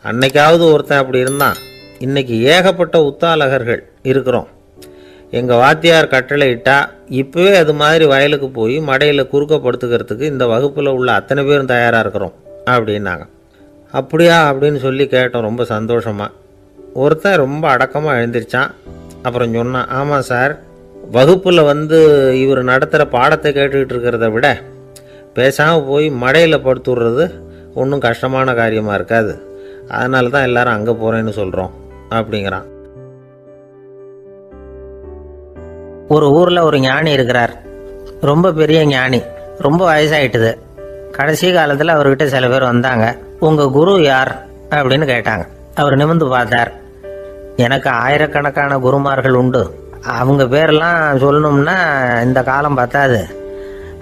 அன்னைக்காவது ஒருத்தன் அப்படி இருந்தான், இன்னைக்கு ஏகப்பட்ட உத்தாலகர்கள் இருக்கிறோம். எங்கள் வாத்தியார் கட்டளை இட்டா இப்போவே அது மாதிரி வயலுக்கு போய் மடையில் குறுக்கப்படுத்துக்கிறதுக்கு இந்த வகுப்பில் உள்ள அத்தனை பேரும் தயாராக இருக்கிறோம் அப்படின்னாங்க. அப்படியா அப்படின்னு சொல்லி கேட்டோம் ரொம்ப சந்தோஷமாக. ஒருத்தன் ரொம்ப அடக்கமாக எழுந்திரிச்சான். அப்புறம் சொன்னான், ஆமாம் சார், வகுப்பில் இவர் நடத்துகிற பாடத்தை கேட்டுக்கிட்டு இருக்கிறத விட பேசாமல் போய் மடையில் படுத்துடுறது ஒன்றும் கஷ்டமான காரியமாக இருக்காது, அதனால தான் எல்லாரும் அங்கே போகிறேன்னு சொல்கிறோம் அப்படிங்கிறான். ஒரு ஊரில் ஒரு ஞானி இருக்கிறார். ரொம்ப பெரிய ஞானி, ரொம்ப வயசாகிட்டுது. கடைசி காலத்தில் அவர்கிட்ட சில பேர் வந்தாங்க. உங்கள் குரு யார் அப்படின்னு கேட்டாங்க. அவர் நிமிர்ந்து பார்த்தார். எனக்கு ஆயிரக்கணக்கான குருமார்கள் உண்டு, அவங்க பேரெல்லாம் சொல்லணும்னா இந்த காலம் பத்தாது,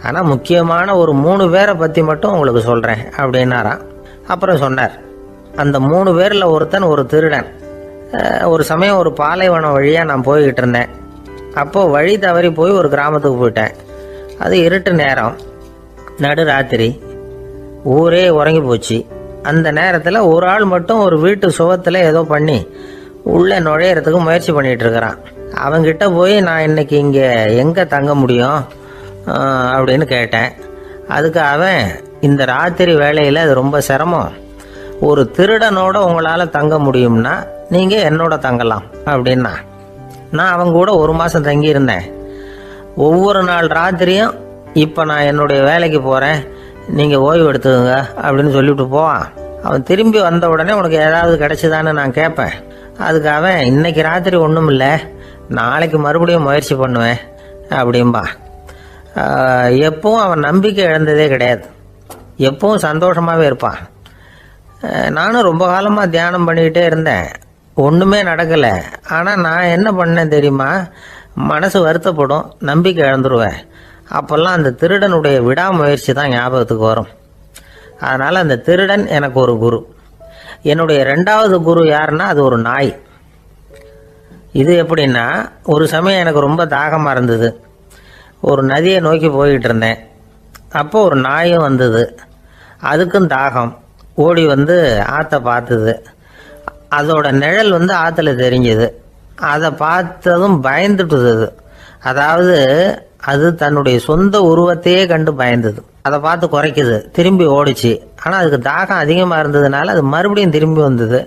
ஆனால் முக்கியமான ஒரு 3 பேரை பற்றி மட்டும் உங்களுக்கு சொல்கிறேன் அப்படின்னாராம். அப்புறம் சொன்னார், அந்த 3 பேரில் ஒருத்தன் ஒரு திருடன். ஒரு சமயம் ஒரு பாலைவனம் வழியாக நான் போய்கிட்டு இருந்தேன். அப்போது வழி தவறி போய் ஒரு கிராமத்துக்கு போயிட்டேன். அது இருட்டு நேரம், நடு ராத்திரி, ஊரே உறங்கி போச்சு. அந்த நேரத்தில் ஒரு ஆள் மட்டும் ஒரு வீட்டு சுவத்தில் ஏதோ பண்ணி உள்ளே நுழையிறதுக்கு முயற்சி பண்ணிகிட்டு இருக்கிறான். அவங்கிட்ட போய் நான் இன்னைக்கு இங்கே எங்கே தங்க முடியும் அப்படின்னு கேட்டேன். அதுக்கு அவன், இந்த ராத்திரி வேளையில் அது ரொம்ப சிரமம், ஒரு திருடனோட உங்களால் தங்க முடியும்னா நீங்கள் என்னோட தங்கலாம் அப்படின்னா. நான் அவங்க கூட 1 மாதம் தங்கியிருந்தேன். ஒவ்வொரு நாள் ராத்திரியும் இப்போ நான் என்னுடைய வேலைக்கு போகிறேன், நீங்கள் ஓய்வு எடுத்துக்கோங்க அப்படின்னு சொல்லிவிட்டு போவான். அவன் திரும்பி வந்த உடனே உனக்கு ஏதாவது கிடைச்சிதான்னு நான் கேட்பேன். அதுக்கு அவன், இன்னைக்கு ராத்திரி ஒன்றும் இல்லை, நாளைக்கு மறுபடியும் முயற்சி பண்ணுவேன் அப்படின்பா. எப்பவும் அவன் நம்பிக்கை இழந்ததே கிடையாது, எப்பவும் சந்தோஷமாகவே இருப்பான். நானும் ரொம்ப காலமாக தியானம் பண்ணிக்கிட்டே இருந்தேன். ஒன்றுமே நடக்கலை. ஆனால் நான் என்ன பண்ணேன் தெரியுமா? மனசு வருத்தப்படும், நம்பிக்கை இழந்துருவேன். அப்போல்லாம் அந்த திருடனுடைய விடாமுயற்சி தான் ஞாபகத்துக்கு வரும். அதனால் அந்த திருடன் எனக்கு ஒரு குரு. என்னுடைய 2வது குரு யாருன்னா அது ஒரு நாய். இது எப்படின்னா, ஒரு சமயம் எனக்கு ரொம்ப தாகமாக இருந்தது. ஒரு நதியை நோக்கி போய்கிட்டு இருந்தேன். அப்போ ஒரு நாயும் வந்தது. அதுக்கும் தாகம். ஓடி வந்து ஆற்றை பார்த்தது. அதோட நிழல் வந்து ஆற்றுல தெரிஞ்சுது. அதை பார்த்ததும் பயந்துட்டுது. அது அதாவது அது தன்னுடைய சொந்த உருவத்தையே கண்டு பயந்தது. அதை பார்த்து குறைக்குது, திரும்பி ஓடிச்சு. ஆனால் அதுக்கு தாகம் அதிகமாக இருந்ததுனால அது மறுபடியும் திரும்பி வந்தது.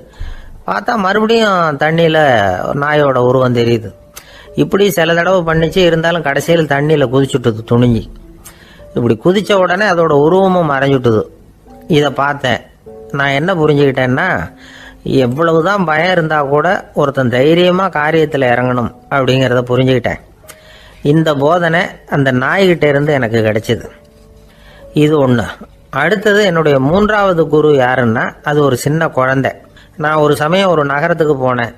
பார்த்தா மறுபடியும் தண்ணியில் நாயோட உருவம் தெரியுது. இப்படி சில தடவை பண்ணிச்சு. இருந்தாலும் கடைசியில் தண்ணியில் குதிச்சுட்டுது துணிஞ்சி. இப்படி குதித்த உடனே அதோட உருவமும் மறைஞ்சுட்டுது. இதை பார்த்தேன். நான் என்ன புரிஞ்சுக்கிட்டேன்னா, எவ்வளவுதான் பயம் இருந்தால் கூட ஒருத்தன் தைரியமாக காரியத்தில் இறங்கணும் அப்படிங்கிறத புரிஞ்சுக்கிட்டேன். இந்த போதனை அந்த நாய்கிட்ட இருந்து எனக்கு கிடைச்சிது. இது ஒன்று. அடுத்தது என்னுடைய 3வது குரு யாருன்னா அது ஒரு சின்ன குழந்தை. நான் ஒரு சமயம் ஒரு நகரத்துக்கு போனேன்.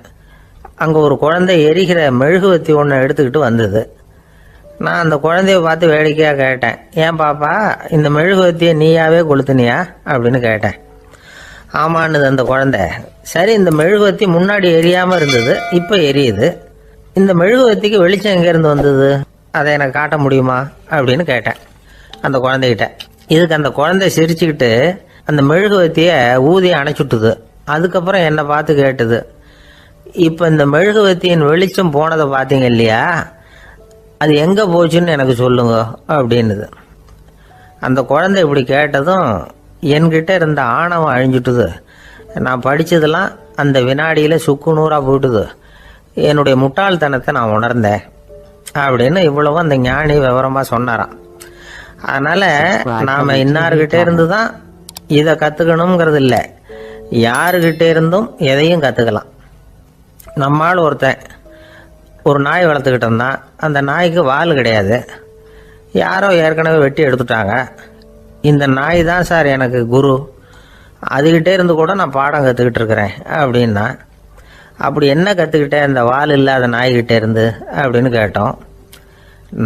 அங்கே ஒரு குழந்தை எரிகிற மெழுகுவத்தி ஒன்று எடுத்துக்கிட்டு வந்தது. நான் அந்த குழந்தைய பார்த்து வேடிக்கையாக கேட்டேன், ஏன் பாப்பா இந்த மெழுகுவத்தியை நீயாவே கொளுத்துனியா அப்படின்னு கேட்டேன். ஆமான்னுது அந்த குழந்தை. சரி, இந்த மெழுகுவத்தி முன்னாடி எரியாமல் இருந்தது, இப்போ எரியுது. இந்த மெழுகுவத்திக்கு வெளிச்சம் எங்கேருந்து வந்தது, அதை எனக்கு காட்ட முடியுமா அப்படின்னு கேட்டேன் அந்த குழந்தைகிட்ட. இதுக்கு அந்த குழந்தை சிரிச்சுக்கிட்டு அந்த மெழுகுவத்தியை ஊதி அணைச்சுட்டுது. அதுக்கப்புறம் என்னை பார்த்து கேட்டுது, இப்போ இந்த மெழுகுவத்தியின் வெளிச்சம் போனதை பார்த்தீங்க இல்லையா, அது எங்கே போச்சுன்னு எனக்கு சொல்லுங்க அப்படின்னுது. அந்த குழந்தை இப்படி கேட்டதும் என்கிட்ட இருந்த ஆணவம் அழிஞ்சுட்டுது. நான் படித்ததெல்லாம் அந்த வினாடியில் சுக்கு நூறாக போயிட்டுது. என்னுடைய முட்டாள்தனத்தை நான் உணர்ந்தேன் அப்படின்னு இவ்வளவும் அந்த ஞானி விவரமாக சொன்னாராம். அதனால் நாம் இன்னார்கிட்ட இருந்து தான் இதை கற்றுக்கணுங்கிறது இல்லை, யாருக்கிட்ட இருந்தும் எதையும் கற்றுக்கலாம். நம்மால் ஒருத்தன் ஒரு நாய் வளர்த்துக்கிட்டு இருந்தான். அந்த நாய்க்கு வால் கிடையாது. யாரோ ஏற்கனவே வெட்டி எடுத்துட்டாங்க. இந்த நாய் தான் சார் எனக்கு குரு, அதுகிட்டே இருந்து கூட நான் பாடம் கற்றுக்கிட்டு இருக்கிறேன் அப்படின்னா. அப்படி என்ன கற்றுக்கிட்டேன் இந்த வால் இல்லாத நாய்கிட்டே இருந்து அப்படின்னு கேட்டோம்.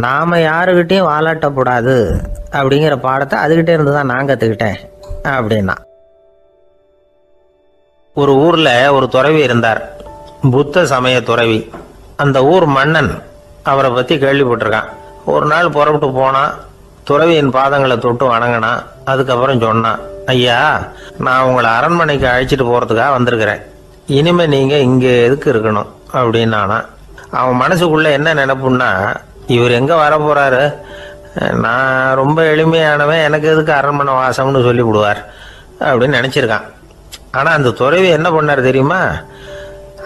நாம் யாருக்கிட்டையும் வாலாட்டக்கூடாது அப்படிங்கிற பாடத்தை அதுகிட்டே இருந்து தான் நான் கற்றுக்கிட்டேன் அப்படின்னா. ஒரு ஊரில் ஒரு துறவி இருந்தார், புத்த சமய துறவி. அந்த ஊர் மன்னன் அவரை பற்றி கேள்விப்பட்டிருக்கான். ஒரு நாள் புறப்பட்டு போனான். துறவியின் பாதங்களை தொட்டு வணங்கினான். அதுக்கப்புறம் சொன்னான், ஐயா, நான் உங்களை அரண்மனைக்கு அழைச்சிட்டு போகிறதுக்காக வந்திருக்கிறேன். இனிமே நீங்கள் இங்கே எதுக்கு இருக்கணும் அப்படின்னானா. அவன் மனசுக்குள்ளே என்ன நினைப்புன்னா, இவர் எங்கே வர போகிறாரு, நான் ரொம்ப எளிமையானவன், எனக்கு எதுக்கு அரண்மனை வாசம்னு சொல்லி விடுவார் அப்படின்னு நினச்சிருக்கான். ஆனால் அந்த துறவி என்ன பண்ணார் தெரியுமா?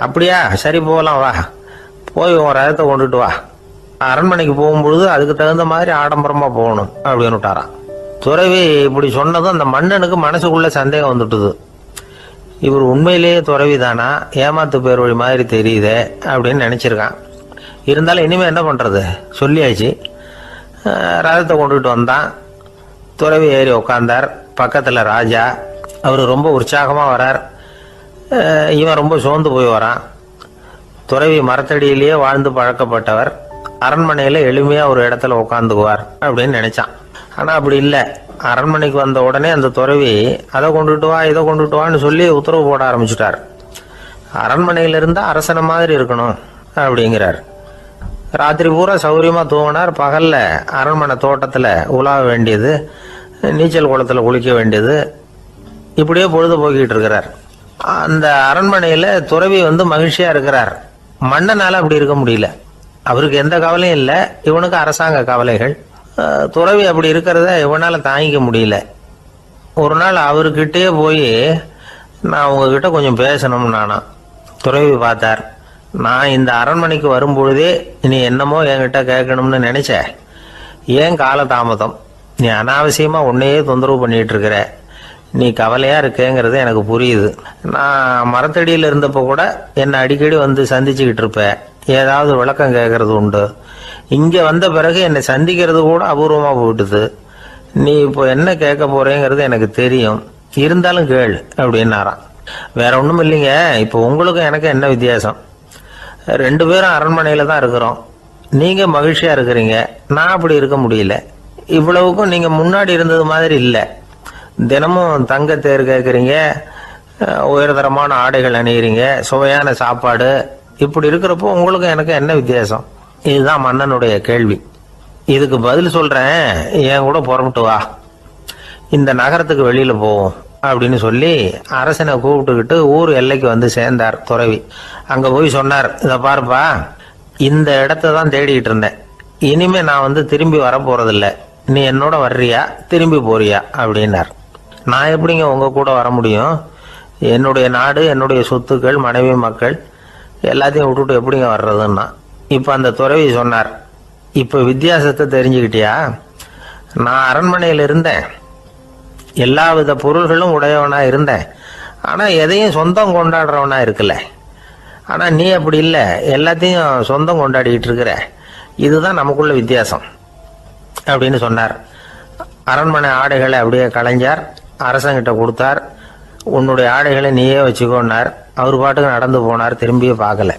அப்படியா, சரி போகலாம், வா, போய் உன் ரதத்தை கொண்டுட்டு வா, அரண்மனைக்கு போகும்பொழுது அதுக்கு தகுந்த மாதிரி ஆடம்பரமாக போகணும் அப்படின்னு விட்டாரான். துறவி இப்படி சொன்னதும் அந்த மன்னனுக்கு மனசுக்குள்ள சந்தேகம் வந்துட்டுது. இவர் உண்மையிலேயே துறவி தானா, ஏமாத்து பேர் வழி மாதிரி தெரியுதே அப்படின்னு நினச்சிருக்கான். இருந்தாலும் இனிமேல் என்ன பண்ணுறது, சொல்லியாச்சு. ரதத்தை கொண்டுகிட்டு வந்தான். துறவி ஏறி உட்காந்தார். பக்கத்தில் ராஜா. அவர் ரொம்ப உற்சாகமாக வரார். இவன் ரொம்ப சோர்ந்து போய் வரான். துறவி மரத்தடியிலேயே வாழ்ந்து பழக்கப்பட்டவர், அரண்மனையில் எளிமையாக ஒரு இடத்துல உட்காந்துக்குவார் அப்படின்னு நினச்சான். ஆனால் அப்படி இல்லை. அரண்மனைக்கு வந்த உடனே அந்த துறவி அதை கொண்டுட்டு வா, இதை கொண்டுட்டு வான்னு சொல்லி உத்தரவு போட ஆரம்பிச்சுட்டார். அரண்மனையில் இருந்தால் அரசனை மாதிரி இருக்கணும் அப்படிங்கிறார். ராத்திரி பூரா சௌகரியமாக தூங்கினார். பகலில் அரண்மனை தோட்டத்தில் உலாவ வேண்டியது, நீச்சல் குளத்தில் குளிக்க வேண்டியது, இப்படியே பொழுது போக்கிட்டு இருக்கிறார். அந்த அரண்மனையில் துறவி மகிழ்ச்சியாக இருக்கிறார். மன்னனால் அப்படி இருக்க முடியல. அவருக்கு எந்த கவலையும் இல்லை, இவனுக்கு அரசாங்க கவலைகள். துறவி அப்படி இருக்கிறத இவனால் தாங்கிக்க முடியல. ஒரு நாள் அவர்கிட்டே போய், நான் உங்ககிட்ட கொஞ்சம் பேசணும்னு நானா. துறவி பார்த்தார். நான் இந்த அரண்மனைக்கு வரும்பொழுதே நீ என்னமோ என்கிட்ட கேட்கணும்னு நினைச்ச, ஏன் காலதாமதம், நீ அனாவசியமாக உன்னையே தொந்தரவு பண்ணிட்டு இருக்கிற, நீ கவலையாக இருக்கேங்கிறது எனக்கு புரியுது. நான் மரத்தடியில் இருந்தப்போ கூட என்னை அடிக்கடி சந்திச்சுக்கிட்டு இருப்பேன், ஏதாவது விளக்கம் கேட்கறது உண்டு. இங்கே வந்த பிறகு என்னை சந்திக்கிறது கூட அபூர்வமாக போயிட்டுது. நீ இப்போ என்ன கேட்க போறேங்கிறது எனக்கு தெரியும், இருந்தாலும் கேள் அப்படின்னாராம். வேற ஒன்றும் இல்லைங்க. இப்போ உங்களுக்கும் எனக்கு என்ன வித்தியாசம்? 2 பேரும் அரண்மனையில் தான் இருக்கிறோம். நீங்கள் மகிழ்ச்சியாக இருக்கிறீங்க, நான் அப்படி இருக்க முடியல. இவ்வளவுக்கும் நீங்கள் முன்னாடி இருந்தது மாதிரி இல்லை. தினமும் தங்க தேர் கேட்குறீங்க, உயர்தரமான ஆடைகள் அணிகிறீங்க, சுவையான சாப்பாடு. இப்படி இருக்கிறப்போ உங்களுக்கும் எனக்கு என்ன வித்தியாசம்? இதுதான் மன்னனுடைய கேள்வி. இதுக்கு பதில் சொல்கிறேன், என் கூட புறப்பட்டு வா, இந்த நகரத்துக்கு வெளியில் போவோம் அப்படின்னு சொல்லி அரசனை கூப்பிட்டுக்கிட்டு ஊர் எல்லைக்கு வந்து சேர்ந்தார் துறவி. அங்கே போய் சொன்னார், இதை பாருப்பா, இந்த இடத்த தான் தேடிட்டு இருந்தேன். இனிமே நான் வந்து திரும்பி வர போறதில்ல. நீ என்னோட வர்றியா திரும்பி போறியா அப்படின்னார். நான் எப்படிங்க உங்க கூட வர முடியும்? என்னுடைய நாடு, என்னுடைய சொத்துக்கள், மனைவி, மக்கள் எல்லாத்தையும் விட்டுட்டு எப்படிங்க வர்றதுன்னா. இப்போ அந்த துறவி சொன்னார், இப்போ வித்தியாசத்தை தெரிஞ்சுக்கிட்டியா? நான் அரண்மனையில் இருந்தேன், எல்லா வித பொருள்களும் உடையவனா இருந்தேன், ஆனால் எதையும் சொந்தம் கொண்டாடுறவனா இருக்கல. ஆனால் நீ அப்படி இல்லை, எல்லாத்தையும் சொந்தம் கொண்டாடிக்கிட்டு இருக்கிற. இதுதான் நமக்குள்ள வித்தியாசம் அப்படின்னு சொன்னார். அரண்மனை ஆடைகளை அப்படியே களைஞ்சார், அரசங்கிட்ட கொடுத்தார். உன்னுடைய ஆடைகளை நீயே வச்சுக்கோன்னார். அவர் பாட்டுக்கு நடந்து போனார், திரும்பியே பார்க்கல.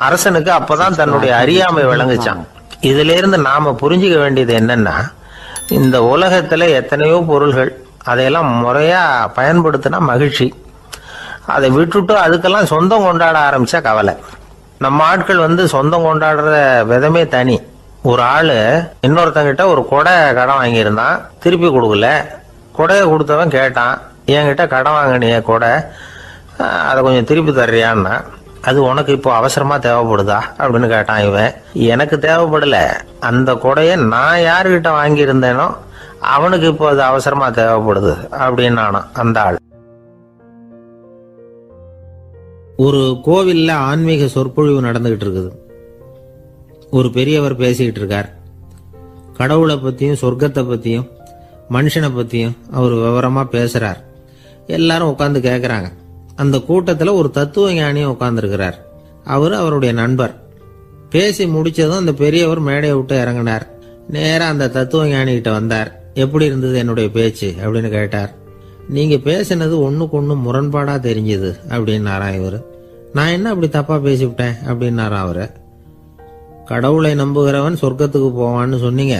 அரசனுக்கு அப்பதான் தன்னுடைய அறியாமை விளங்குச்சான். இதுல இருந்து நாம புரிஞ்சுக்க வேண்டியது என்னன்னா, இந்த உலகத்துல எத்தனையோ பொருள்கள், அதையெல்லாம் முறையா பயன்படுத்தினா மகிழ்ச்சி. அதை விட்டுட்டு அதுக்கெல்லாம் சொந்தம் கொண்டாட ஆரம்பிச்சா கவலை. நம்ம ஆட்கள் வந்து சொந்தம் கொண்டாடுற விதமே தனி. ஒரு ஆளு இன்னொருத்தங்கிட்ட ஒரு கொடை கடன் வாங்கியிருந்தான், திருப்பி கொடுக்கல. கொடையை கொடுத்தவன் கேட்டான், என்கிட்ட கடன் வாங்கினிய கொடை, அதை கொஞ்சம் திருப்பி தர்றியான்னா. அது உனக்கு இப்போ அவசரமா தேவைப்படுதா அப்படின்னு கேட்டான் இவன். எனக்கு தேவைப்படல, அந்த கொடையை நான் யாருக்கிட்ட வாங்கியிருந்தேனோ அவனுக்கு இப்போ அது அவசரமா தேவைப்படுது அப்படின்னானா அந்த ஆள். ஒரு கோவில்ல ஆன்மீக சொற்பொழிவு நடந்துகிட்டு இருக்குது. ஒரு பெரியவர் பேசிக்கிட்டு இருக்கார். கடவுளை பத்தியும் சொர்க்கத்தை பத்தியும் மனுஷனை பத்தியும் அவர் விவரமா பேசுறார். எல்லாரும் உட்காந்து கேட்கறாங்க. அந்த கூட்டத்துல ஒரு தத்துவ ஞானியும் உட்கார்ந்துருக்கிறார். அவருடைய நண்பர். பேசி முடிச்சதும் அந்த பெரியவர் மேடையை விட்டு இறங்கினார். நேரா அந்த தத்துவ ஞானிகிட்ட வந்தார். எப்படி இருந்தது என்னுடைய பேச்சு அப்படின்னு கேட்டார். நீங்க பேசினது ஒண்ணுக்கு ஒண்ணு முரண்பாடா தெரிஞ்சது அப்படின்னாராம் இவரு. நான் என்ன அப்படி தப்பா பேசிவிட்டேன் அப்படின்னாராம் அவரு. கடவுளை நம்புகிறவன் சொர்க்கத்துக்கு போவான்னு சொன்னீங்க,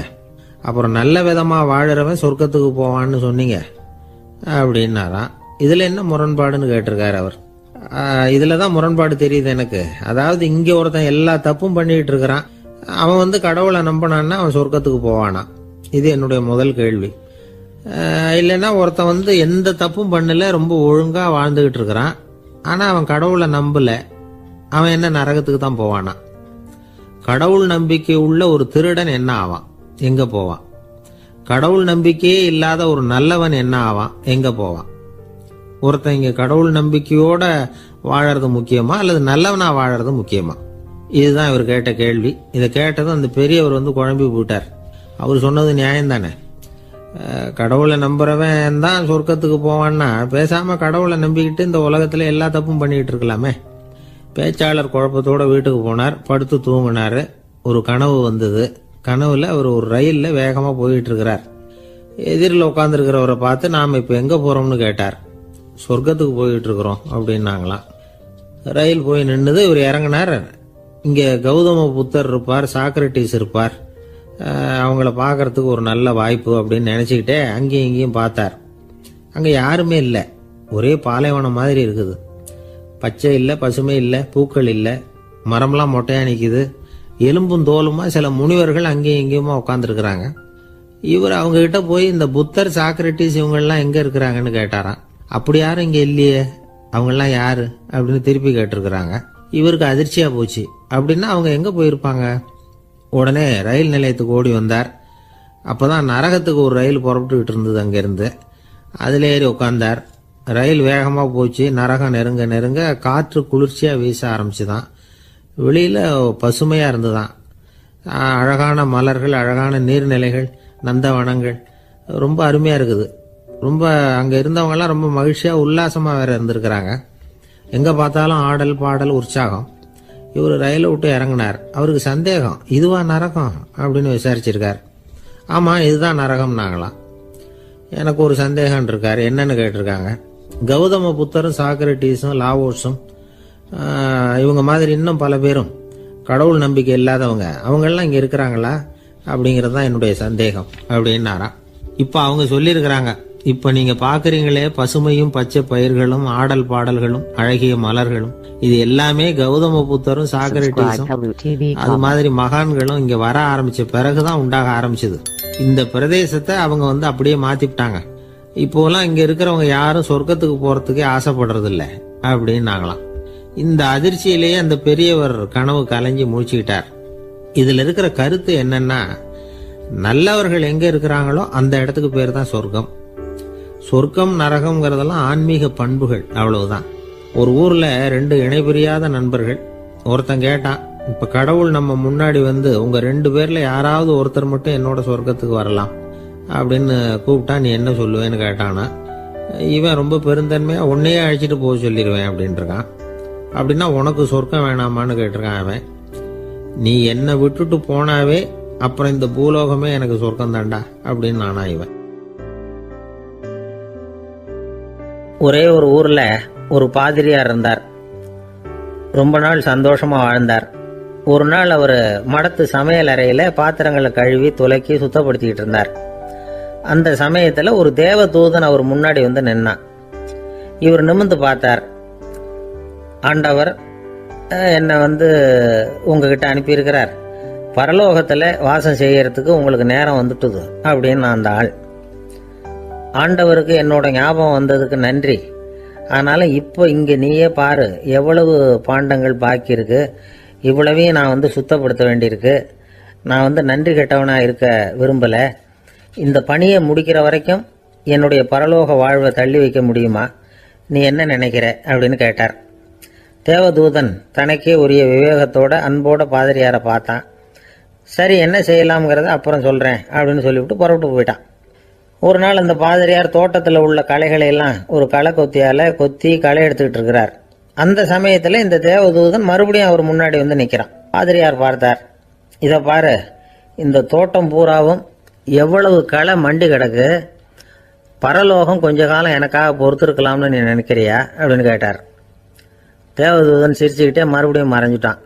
அப்புறம் நல்ல விதமா வாழறவன் சொர்க்கத்துக்கு போவான்னு சொன்னீங்க அப்படின்னாராம். இதுல என்ன முரண்பாடுன்னு கேட்டிருக்காரு அவர். இதுலதான் முரண்பாடு தெரியுது எனக்கு. அதாவது இங்க ஒருத்தன் எல்லா தப்பும் பண்ணிட்டு இருக்கிறான், அவன் வந்து கடவுளை நம்பினான்னா அவன் சொர்க்கத்துக்கு போவானா? இது என்னுடைய முதல் கேள்வி. இல்லைன்னா ஒருத்தன் வந்து எந்த தப்பும் பண்ணல, ரொம்ப ஒழுங்கா வாழ்ந்துகிட்டு இருக்கிறான், ஆனா அவன் கடவுளை நம்பல, அவன் என்ன நரகத்துக்கு தான் போவானா? கடவுள் நம்பிக்கை உள்ள ஒரு திருடன் என்ன ஆவான், எங்க போவான்? கடவுள் நம்பிக்கையே இல்லாத ஒரு நல்லவன் என்ன ஆவான், எங்க போவான்? ஒருத்தன் இங்க கடவுள் நம்பிக்கையோட வாழறது முக்கியமா அல்லது நல்லவனா வாழறது முக்கியமா? இதுதான் இவர் கேட்ட கேள்வி. இதை கேட்டதும் அந்த பெரியவர் வந்து குழம்பி போயிட்டார். அவர் சொன்னது நியாயம் தானே. கடவுளை நம்புறவன் தான் சொர்க்கத்துக்கு போவான்னா பேசாம கடவுளை நம்பிக்கிட்டு இந்த உலகத்துல எல்லா தப்பும் பண்ணிக்கிட்டு இருக்கலாமே. பேச்சாளர் குழப்பத்தோட வீட்டுக்கு போனார், படுத்து தூங்கினாரு. ஒரு கனவு வந்தது. கனவுல அவர் ஒரு ரயில்ல வேகமா போயிட்டு இருக்கிறார். எதிரில் உட்காந்துருக்கிறவரை பார்த்து நாம இப்ப எங்க போறோம்னு கேட்டார். சொர்க்கத்துக்கு போயிட்டு இருக்கிறோம் அப்படின்னாங்களாம். ரயில் போய் நின்னுது. இவர் இறங்கினார். இங்க கௌதம புத்தர் இருப்பார், சாக்ரட்டிஸ் இருப்பார், அவங்கள பார்க்கறதுக்கு ஒரு நல்ல வாய்ப்பு அப்படின்னு நினைச்சுக்கிட்டே அங்கேயும் இங்கேயும் பார்த்தார். அங்க யாருமே இல்லை, ஒரே பாலைவனம் மாதிரி இருக்குது. பச்சை இல்லை, பசுமை இல்லை, பூக்கள் இல்லை, மரம்லாம் மொட்டையா நிக்குது. எலும்பும் தோலுமா சில முனிவர்கள் அங்கேயும் இங்கேயுமா உட்காந்துருக்குறாங்க. இவர் அவங்க கிட்ட போய் இந்த புத்தர், சாக்ரட்டிஸ் இவங்கெல்லாம் எங்க இருக்கிறாங்கன்னு கேட்டாராம். அப்படி யாரும் இங்க இல்லையே, அவங்கெல்லாம் யாரு அப்படின்னு திருப்பி கேட்டிருக்கிறாங்க. இவருக்கு அதிர்ச்சியா போச்சு. அப்படின்னா அவங்க எங்க போயிருப்பாங்க? உடனே ரயில் நிலையத்துக்கு ஓடி வந்தார். அப்பதான் நரகத்துக்கு ஒரு ரயில் புறப்பட்டுக்கிட்டு இருந்தது அங்கிருந்து. அதுல ஏறி உட்கார்ந்தார். ரயில் வேகமா போச்சு. நரகம் நெருங்க நெருங்க காற்று குளிர்ச்சியா வீச ஆரம்பிச்சுதான். வெளியில பசுமையா இருந்துதான். அழகான மலர்கள், அழகான நீர்நிலைகள், நந்தவனங்கள், ரொம்ப அருமையா இருக்குது. ரொம்ப அங்க இருந்தவங்க எல்லாம் ரொம்ப மகிழ்ச்சியா உல்லாசமா வேற இருந்திருக்கிறாங்க. எங்க பார்த்தாலும் ஆடல் பாடல் உற்சாகம். இவர் ரயிலை விட்டு இறங்கினார். அவருக்கு சந்தேகம், இதுவா நரகம் அப்படின்னு விசாரிச்சிருக்கார். ஆமா, இதுதான் நரகம் நாங்களாம். எனக்கு ஒரு சந்தேகம் இருக்காரு, என்னன்னு கேட்டிருக்காங்க. கௌதம புத்தரும் சாக்ரட்டிஸும் லாவோஸும் இவங்க மாதிரி இன்னும் பல பேரும் கடவுள் நம்பிக்கை இல்லாதவங்க அவங்கெல்லாம் இங்கே இருக்கிறாங்களா அப்படிங்கிறது தான் என்னுடைய சந்தேகம் அப்படின்னாராம். இப்போ அவங்க சொல்லியிருக்கிறாங்க, இப்போ நீங்கள் பார்க்குறீங்களே பசுமையும் பச்சை பயிர்களும் ஆடல் பாடல்களும் அழகிய மலர்களும், இது எல்லாமே கௌதம புத்தரும் சாக்ரட்டிஸும் அது மாதிரி மகான்களும் இங்கே வர ஆரம்பிச்ச பிறகுதான் உண்டாக ஆரம்பிச்சது. இந்த பிரதேசத்தை அவங்க வந்து அப்படியே மாத்திவிட்டாங்க. இப்போலாம் இங்க இருக்கிறவங்க யாரும் சொர்க்கத்துக்கு போறதுக்கே ஆசைப்படுறது இல்லை அப்படின்னாங்களாம். இந்த அதிர்ச்சியிலேயே அந்த பெரியவர் கனவு கலைஞ்சி முடிச்சுக்கிட்டார். இதுல இருக்கிற கருத்து என்னன்னா, நல்லவர்கள் எங்க இருக்கிறாங்களோ அந்த இடத்துக்கு பேர் தான் சொர்க்கம். சொர்க்கம் நரகம்ங்கிறதெல்லாம் ஆன்மீக பண்புகள், அவ்வளவுதான். ஒரு ஊர்ல 2 இணைபிரியாத நண்பர்கள். ஒருத்தன் கேட்டான், இப்ப கடவுள் நம்ம முன்னாடி வந்து உங்க 2 பேர்ல யாராவது ஒருத்தர் மட்டும் என்னோட சொர்க்கத்துக்கு வரலாம் அப்படின்னு கூப்பிட்டா நீ என்ன சொல்லுவேன்னு கேட்டானா. இவன் ரொம்ப பெருந்தன்மையா உன்னையே அழைச்சிட்டு போக சொல்லிடுவேன் அப்படின்ட்டு இருக்கான். அப்படின்னா உனக்கு சொர்க்கம் வேணாமான்னு கேட்டிருக்கான் அவன். நீ என்னை விட்டுட்டு போனாவே அப்புறம் இந்த பூலோகமே எனக்கு சொர்க்கம் தாண்டா அப்படின்னு நானா இவன். ஒரே ஒரு ஊர்ல ஒரு பாதிரியார் இருந்தார். ரொம்ப நாள் சந்தோஷமா வாழ்ந்தார். ஒரு நாள் அவர் மடத்து சமையல் அறையில பாத்திரங்களை கழுவி துலக்கி சுத்தப்படுத்திக்கிட்டு இருந்தார். அந்த சமயத்துல ஒரு தேவதூதன் அவர் முன்னாடி வந்து நின்னான். இவர் நிமிர்ந்து பார்த்தார். ஆண்டவர் என்னை வந்து உங்ககிட்ட அனுப்பியிருக்கிறார், பரலோகத்துல வாசம் செய்யறதுக்கு உங்களுக்கு நேரம் வந்துட்டுது அப்படின்னு அந்த ஆள். ஆண்டவருக்கு என்னோட ஞாபகம் வந்ததுக்கு நன்றி. ஆனாலும் இப்போ இங்க நீயே பாரு, எவ்வளவு பாண்டங்கள் பாக்கி இருக்கு, இவ்வளவையும் நான் வந்து சுத்தப்படுத்த வேண்டியிருக்கு. நான் வந்து நன்றி கெட்டவனா இருக்க விரும்பல. இந்த பணியை முடிக்கிற வரைக்கும் என்னுடைய பரலோக வாழ்வை தள்ளி வைக்க முடியுமா? நீ என்ன நினைக்கிற அப்படின்னு கேட்டார். தேவதூதன் தனக்கே உரிய விவேகத்தோட அன்போட பாதிரியாரை பார்த்தான். சரி, என்ன செய்யலாம்ங்கிறத அப்புறம் சொல்றேன் அப்படின்னு சொல்லிவிட்டு புறப்பட்டு போயிட்டான். ஒரு நாள் அந்த பாதிரியார் தோட்டத்தில் உள்ள களைகளை எல்லாம் ஒரு களை கொத்தியால கொத்தி களை எடுத்துக்கிட்டு இருக்கிறார். அந்த சமயத்துல இந்த தேவதூதன் மறுபடியும் அவர் முன்னாடி வந்து நிற்கிறான். பாதிரியார் பார்த்தார். இதை பாரு, இந்த தோட்டம் பூராவும் எவ்வளவு களை மண்டி கிடக்கு, பரலோகம் கொஞ்ச காலம் எனக்காக பொறுத்திருக்கலாம்னு நீ நினைக்கிறியா அப்படின்னு கேட்டார். தேவதூதன் சிரிச்சுக்கிட்டே மறுபடியும் மறைஞ்சிட்டான்.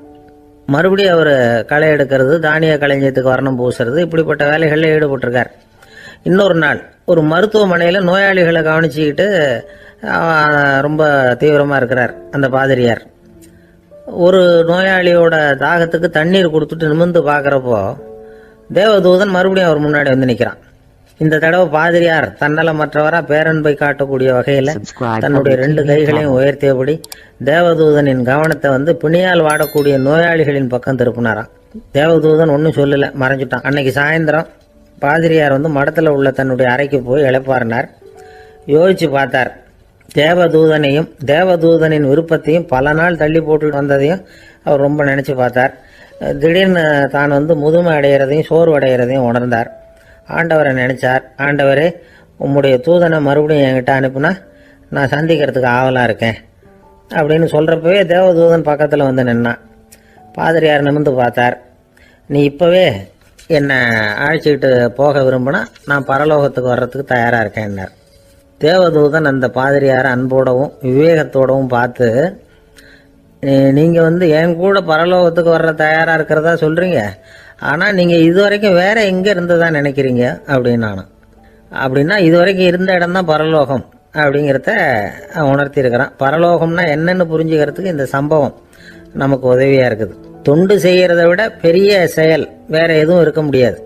மறுபடியும் அவர் களை எடுக்கிறது, தானிய களஞ்சியத்துக்கு வர்ணம் பூசுறது, இப்படிப்பட்ட வேலைகளில் ஈடுபட்டிருக்கார். இன்னொரு நாள் ஒரு மருத்துவமனையில் நோயாளிகளை கவனிச்சுக்கிட்டு ரொம்ப தீவிரமாக இருக்கிறார் அந்த பாதிரியார். ஒரு நோயாளியோட தாகத்துக்கு தண்ணீர் கொடுத்துட்டு நிமிர்ந்து பார்க்குறப்போ தேவதூதன் மறுபடியும் அவர் முன்னாடி வந்து நிற்கிறான். இந்த தடவை பாதிரியார் தன்னலமற்றவரா பேரன்பை காட்டக்கூடிய வகையில் தன்னுடைய 2 கைகளையும் உயர்த்தியபடி தேவதூதனின் கவனத்தை வந்து பிணியால் வாடக்கூடிய நோயாளிகளின் பக்கம் திருப்பினாராம். தேவதூதன் ஒன்றும் சொல்லலை, மறைஞ்சிட்டான். அன்னைக்கு சாயந்தரம் பாதிரியார் வந்து மடத்தில் உள்ள தன்னுடைய அறைக்கு போய் இளைப்பாறினார். யோசிச்சு பார்த்தார். தேவதூதனையும் தேவதூதனின் விருப்பத்தையும் பல நாள் தள்ளி போட்டு வந்ததையும் அவர் ரொம்ப நினைச்சு பார்த்தார். திடீர்னு தான் வந்து முதுமை அடைகிறதையும் சோர்வு அடைகிறதையும் உணர்ந்தார். ஆண்டவரை நினைச்சார். ஆண்டவரே, உம்முடைய தூதனை மறுபடியும் என்கிட்ட அனுப்புனா நான் சந்திக்கிறதுக்கு ஆவலா இருக்கேன் அப்படின்னு சொல்றப்பவே தேவதூதன் பக்கத்தில் வந்து நின்னான். பாதிரியார் நிமிர்ந்து பார்த்தார். நீ இப்பவே என்னை அழைச்சிக்கிட்டு போக விரும்பினா நான் பரலோகத்துக்கு வர்றதுக்கு தயாராக இருக்கேன்னார். தேவதூதன் அந்த பாதிரியாரை அன்போடவும் விவேகத்தோடவும் பார்த்து, நீங்கள் வந்து என் கூட பரலோகத்துக்கு வர்ற தயாராக இருக்கிறதா சொல்கிறீங்க, ஆனால் நீங்கள் இதுவரைக்கும் வேற எங்கே இருந்ததா நினைக்கிறீங்க அப்படின்னு. அப்படின்னா இதுவரைக்கும் இருந்த இடம் தான் பரலோகம் அப்படிங்கிறத உணர்த்தியிருக்கிறான். பரலோகம்னா என்னன்னு புரிஞ்சுக்கிறதுக்கு இந்த சம்பவம் நமக்கு உதவியாக இருக்குது. தொண்டு செய்கிறத விட பெரிய செயல் வேற எதுவும் இருக்க முடியாது.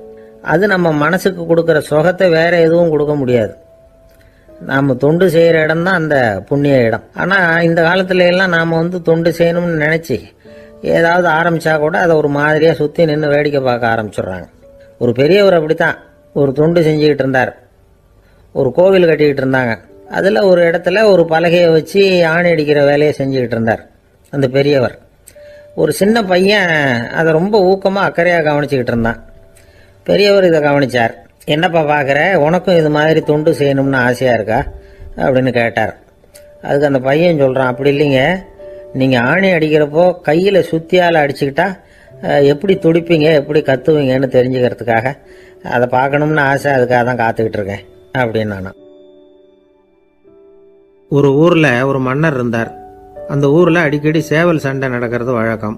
அது நம்ம மனசுக்கு கொடுக்குற சுகத்தை வேற எதுவும் கொடுக்க முடியாது. நாம் தொண்டு செய்கிற இடம் தான் அந்த புண்ணிய இடம். ஆனால் இந்த காலத்துல எல்லாம் நாம் வந்து தொண்டு செய்யணும்னு நினச்சி ஏதாவது ஆரம்பித்தா கூட அதை ஒரு மாதிரியாக சுற்றி நின்று வேடிக்கை பார்க்க ஆரம்பிச்சிடுறாங்க. ஒரு பெரியவர் அப்படித்தான் ஒரு தொண்டு செஞ்சுக்கிட்டு இருந்தார். ஒரு கோவில் கட்டிக்கிட்டு இருந்தாங்க. அதில் ஒரு இடத்துல ஒரு பலகையை வச்சு ஆணி அடிக்கிற வேலையை செஞ்சுக்கிட்டு இருந்தார் அந்த பெரியவர். ஒரு சின்ன பையன் அதை ரொம்ப ஊக்கமாக அக்கறையாக கவனிச்சுக்கிட்டு இருந்தான். பெரியவர் இதை கவனிச்சார். என்னப்பா பார்க்குற, உனக்கும் இது மாதிரி தொண்டு செய்யணும்னு ஆசையாக இருக்கா அப்படின்னு கேட்டார். அதுக்கு அந்த பையன் சொல்கிறான், அப்படி இல்லைங்க, நீங்கள் ஆணி அடிக்கிறப்போ கையில் சுத்தியால் அடிச்சுக்கிட்டா எப்படி துடிப்பீங்க, எப்படி கத்துவீங்கன்னு தெரிஞ்சுக்கிறதுக்காக அதை பார்க்கணும்னு ஆசை, அதுக்காக தான் காத்துக்கிட்டு இருக்கேன் அப்படின்னு. ஒரு ஊரில் ஒரு மன்னர் இருந்தார். அந்த ஊரில் அடிக்கடி சேவல் சண்டை நடக்கிறது வழக்கம்.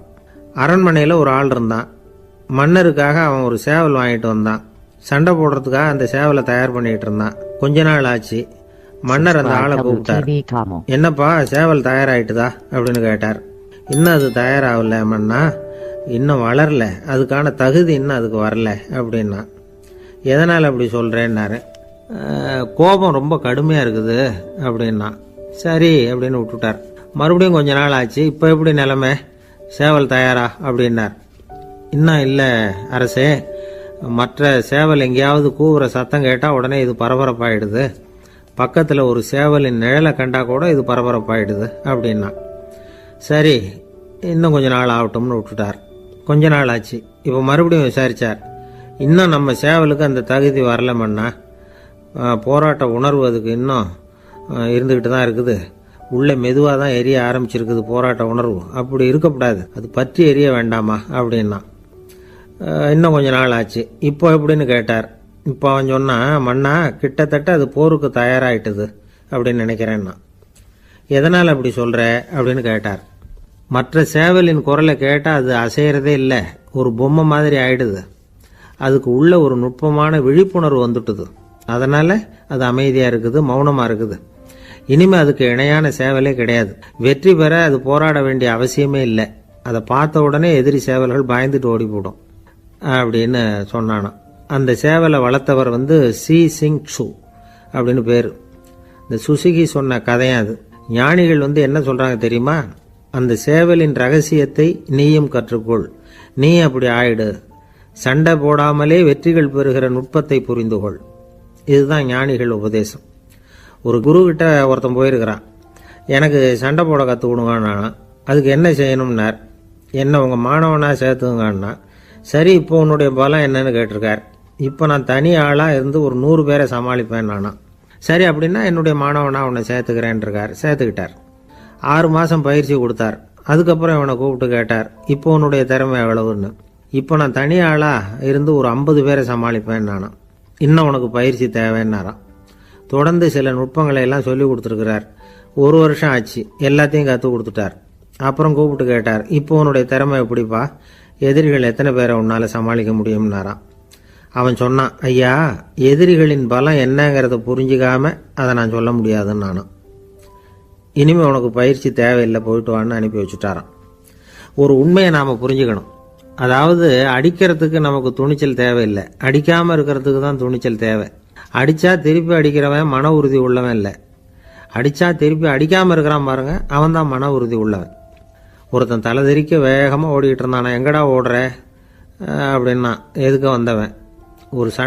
அரண்மனையில் ஒரு ஆள் இருந்தான். மன்னருக்காக அவன் ஒரு சேவல் வாங்கிட்டு வந்தான். சண்டை போடுறதுக்காக அந்த சேவலை தயார் பண்ணிட்டு இருந்தான். கொஞ்ச நாள் ஆச்சு. மன்னர் அந்த ஆளை கூப்பிட்டார். என்னப்பா சேவல் தயாராகிட்டுதா அப்படின்னு கேட்டார். இன்னும் அது தயாராகல மன்னா, இன்னும் வளரல, அதுக்கான தகுதி இன்னும் அதுக்கு வரல அப்படின்னா. எதனால் அப்படி சொல்கிறேன்னாரு. கோபம் ரொம்ப கடுமையாக இருக்குது அப்படின்னா. சரி அப்படின்னு விட்டுட்டார். மறுபடியும் கொஞ்ச நாள் ஆச்சு. இப்போ எப்படி நிலைமை, சேவல் தயாரா அப்படின்னார். இன்னும் இல்லை அரசே, மற்ற சேவல் எங்கேயாவது கூவுற சத்தம் கேட்டால் உடனே இது பரபரப்பாயிடுது. பக்கத்தில் ஒரு சேவலின் நிழலை கண்டா கூட இது பரபரப்பாயிடுது அப்படின்னா. சரி இன்னும் கொஞ்ச நாள் ஆகட்டும்னு விட்டுட்டார். கொஞ்ச நாள் ஆச்சு. இப்போ மறுபடியும் விசாரித்தார். இன்னும் நம்ம சேவலுக்கு அந்த தகுதி வரலமன்னா, போராட்ட உணர்வு அதுக்கு இன்னும் இருந்துக்கிட்டு தான் இருக்குது. உள்ளே மெதுவாக தான் எரிய ஆரம்பிச்சிருக்குது போராட்ட உணர்வு. அப்படி இருக்கக்கூடாது, அது பற்றி எரிய வேண்டாமா அப்படின்னா. இன்னும் கொஞ்ச நாள் ஆச்சு. இப்போ எப்படின்னு கேட்டார். இப்போ அவன் சொன்னான், மன்னா கிட்டத்தட்ட அது போருக்கு தயாராகிட்டுது அப்படின்னு நினைக்கிறேன்னா. எதனால் அப்படி சொல்கிற அப்படின்னு கேட்டார். மற்ற சேவலின் குரலை கேட்டால் அது அசைகிறதே இல்லை, ஒரு பொம்மை மாதிரி ஆயிடுது. அதுக்கு உள்ள ஒரு நுட்பமான விழிப்புணர்வு வந்துட்டுது. அதனால் அது அமைதியாக இருக்குது, மௌனமாக இருக்குது. இனிமேல் அதுக்கு இணையான சேவலே கிடையாது. வெற்றி பெற அது போராட வேண்டிய அவசியமே இல்லை. அதை பார்த்த உடனே எதிரி சேவல்கள் பயந்துட்டு ஓடி போடும் அப்படின்னு சொன்னானான். அந்த சேவலை வளர்த்தவர் சி சிங் சு அப்படின்னு பேர். இந்த சுசுகி சொன்ன கதையும் அது. ஞானிகள் என்ன சொல்கிறாங்க தெரியுமா? அந்த சேவலின் ரகசியத்தை நீயும் கற்றுக்கொள், நீ அப்படி ஆயிடு, சண்டை போடாமலே வெற்றிகள் பெறுகிற நுட்பத்தை புரிந்துகொள். இதுதான் ஞானிகள் உபதேசம். ஒரு குருக்கிட்ட ஒருத்தன் போயிருக்கிறான். எனக்கு சண்டை போட கற்றுக்கணுங்கன்னா அதுக்கு என்ன செய்யணும்னார். என்ன உங்கள் மாணவனாக சேர்த்துங்கண்ணா. சரி இப்போ உன்னுடைய பலம் என்னன்னு கேட்டிருக்கார். இப்போ நான் தனி ஆளாக இருந்து ஒரு 100 பேரை சமாளிப்பேன் நானா. சரி அப்படின்னா என்னுடைய மாணவனாக உன்னை சேர்த்துக்கிறேன்ருக்கார். சேர்த்துக்கிட்டார். 6 மாதம் பயிற்சி கொடுத்தார். அதுக்கப்புறம் இவனை கூப்பிட்டு கேட்டார், இப்போ உன்னுடைய திறமை எவ்வளவுன்னு. இப்போ நான் தனி ஆளாக இருந்து ஒரு 50 பேரை சமாளிப்பேன் நானா. இன்னும் உனக்கு பயிற்சி தேவைன்னாராம். தொடர்ந்து சில நுட்பங்களை எல்லாம் சொல்லி கொடுத்துருக்கிறார். 1 வருஷம் ஆச்சு. எல்லாத்தையும் கற்றுக் கொடுத்துட்டார். அப்புறம் கூப்பிட்டு கேட்டார், இப்போ உன்னுடைய திறமை எப்படிப்பா, எதிரிகள் எத்தனை பேரை உன்னால் சமாளிக்க முடியும்னாராம். அவன் சொன்னான், ஐயா எதிரிகளின் பலம் என்னங்கிறத புரிஞ்சிக்காம அதை நான் சொல்ல முடியாதுன்னு நானும். இனிமேல் உனக்கு பயிற்சி தேவையில்லை, போயிட்டு வான்னு அனுப்பி வச்சுட்டாரான். ஒரு உண்மையை நாம் புரிஞ்சுக்கணும். அதாவது அடிக்கிறதுக்கு நமக்கு துணிச்சல் தேவையில்லை, அடிக்காமல் இருக்கிறதுக்கு தான் துணிச்சல் தேவை. அடித்தா திருப்பி அடிக்கிறவன் மன உறுதி உள்ளவன் இல்லை, அடித்தா திருப்பி அடிக்காமல் இருக்கிறான் பாருங்க, அவன் தான் மன உறுதி உள்ளவன். ஒருத்தன் தலை தெறிக்க வேகமாக ஓடிக்கிட்டு இருந்தானா. எங்கடா ஓடுற அப்படின்னா, எதுக்க வந்தவன். ஒரு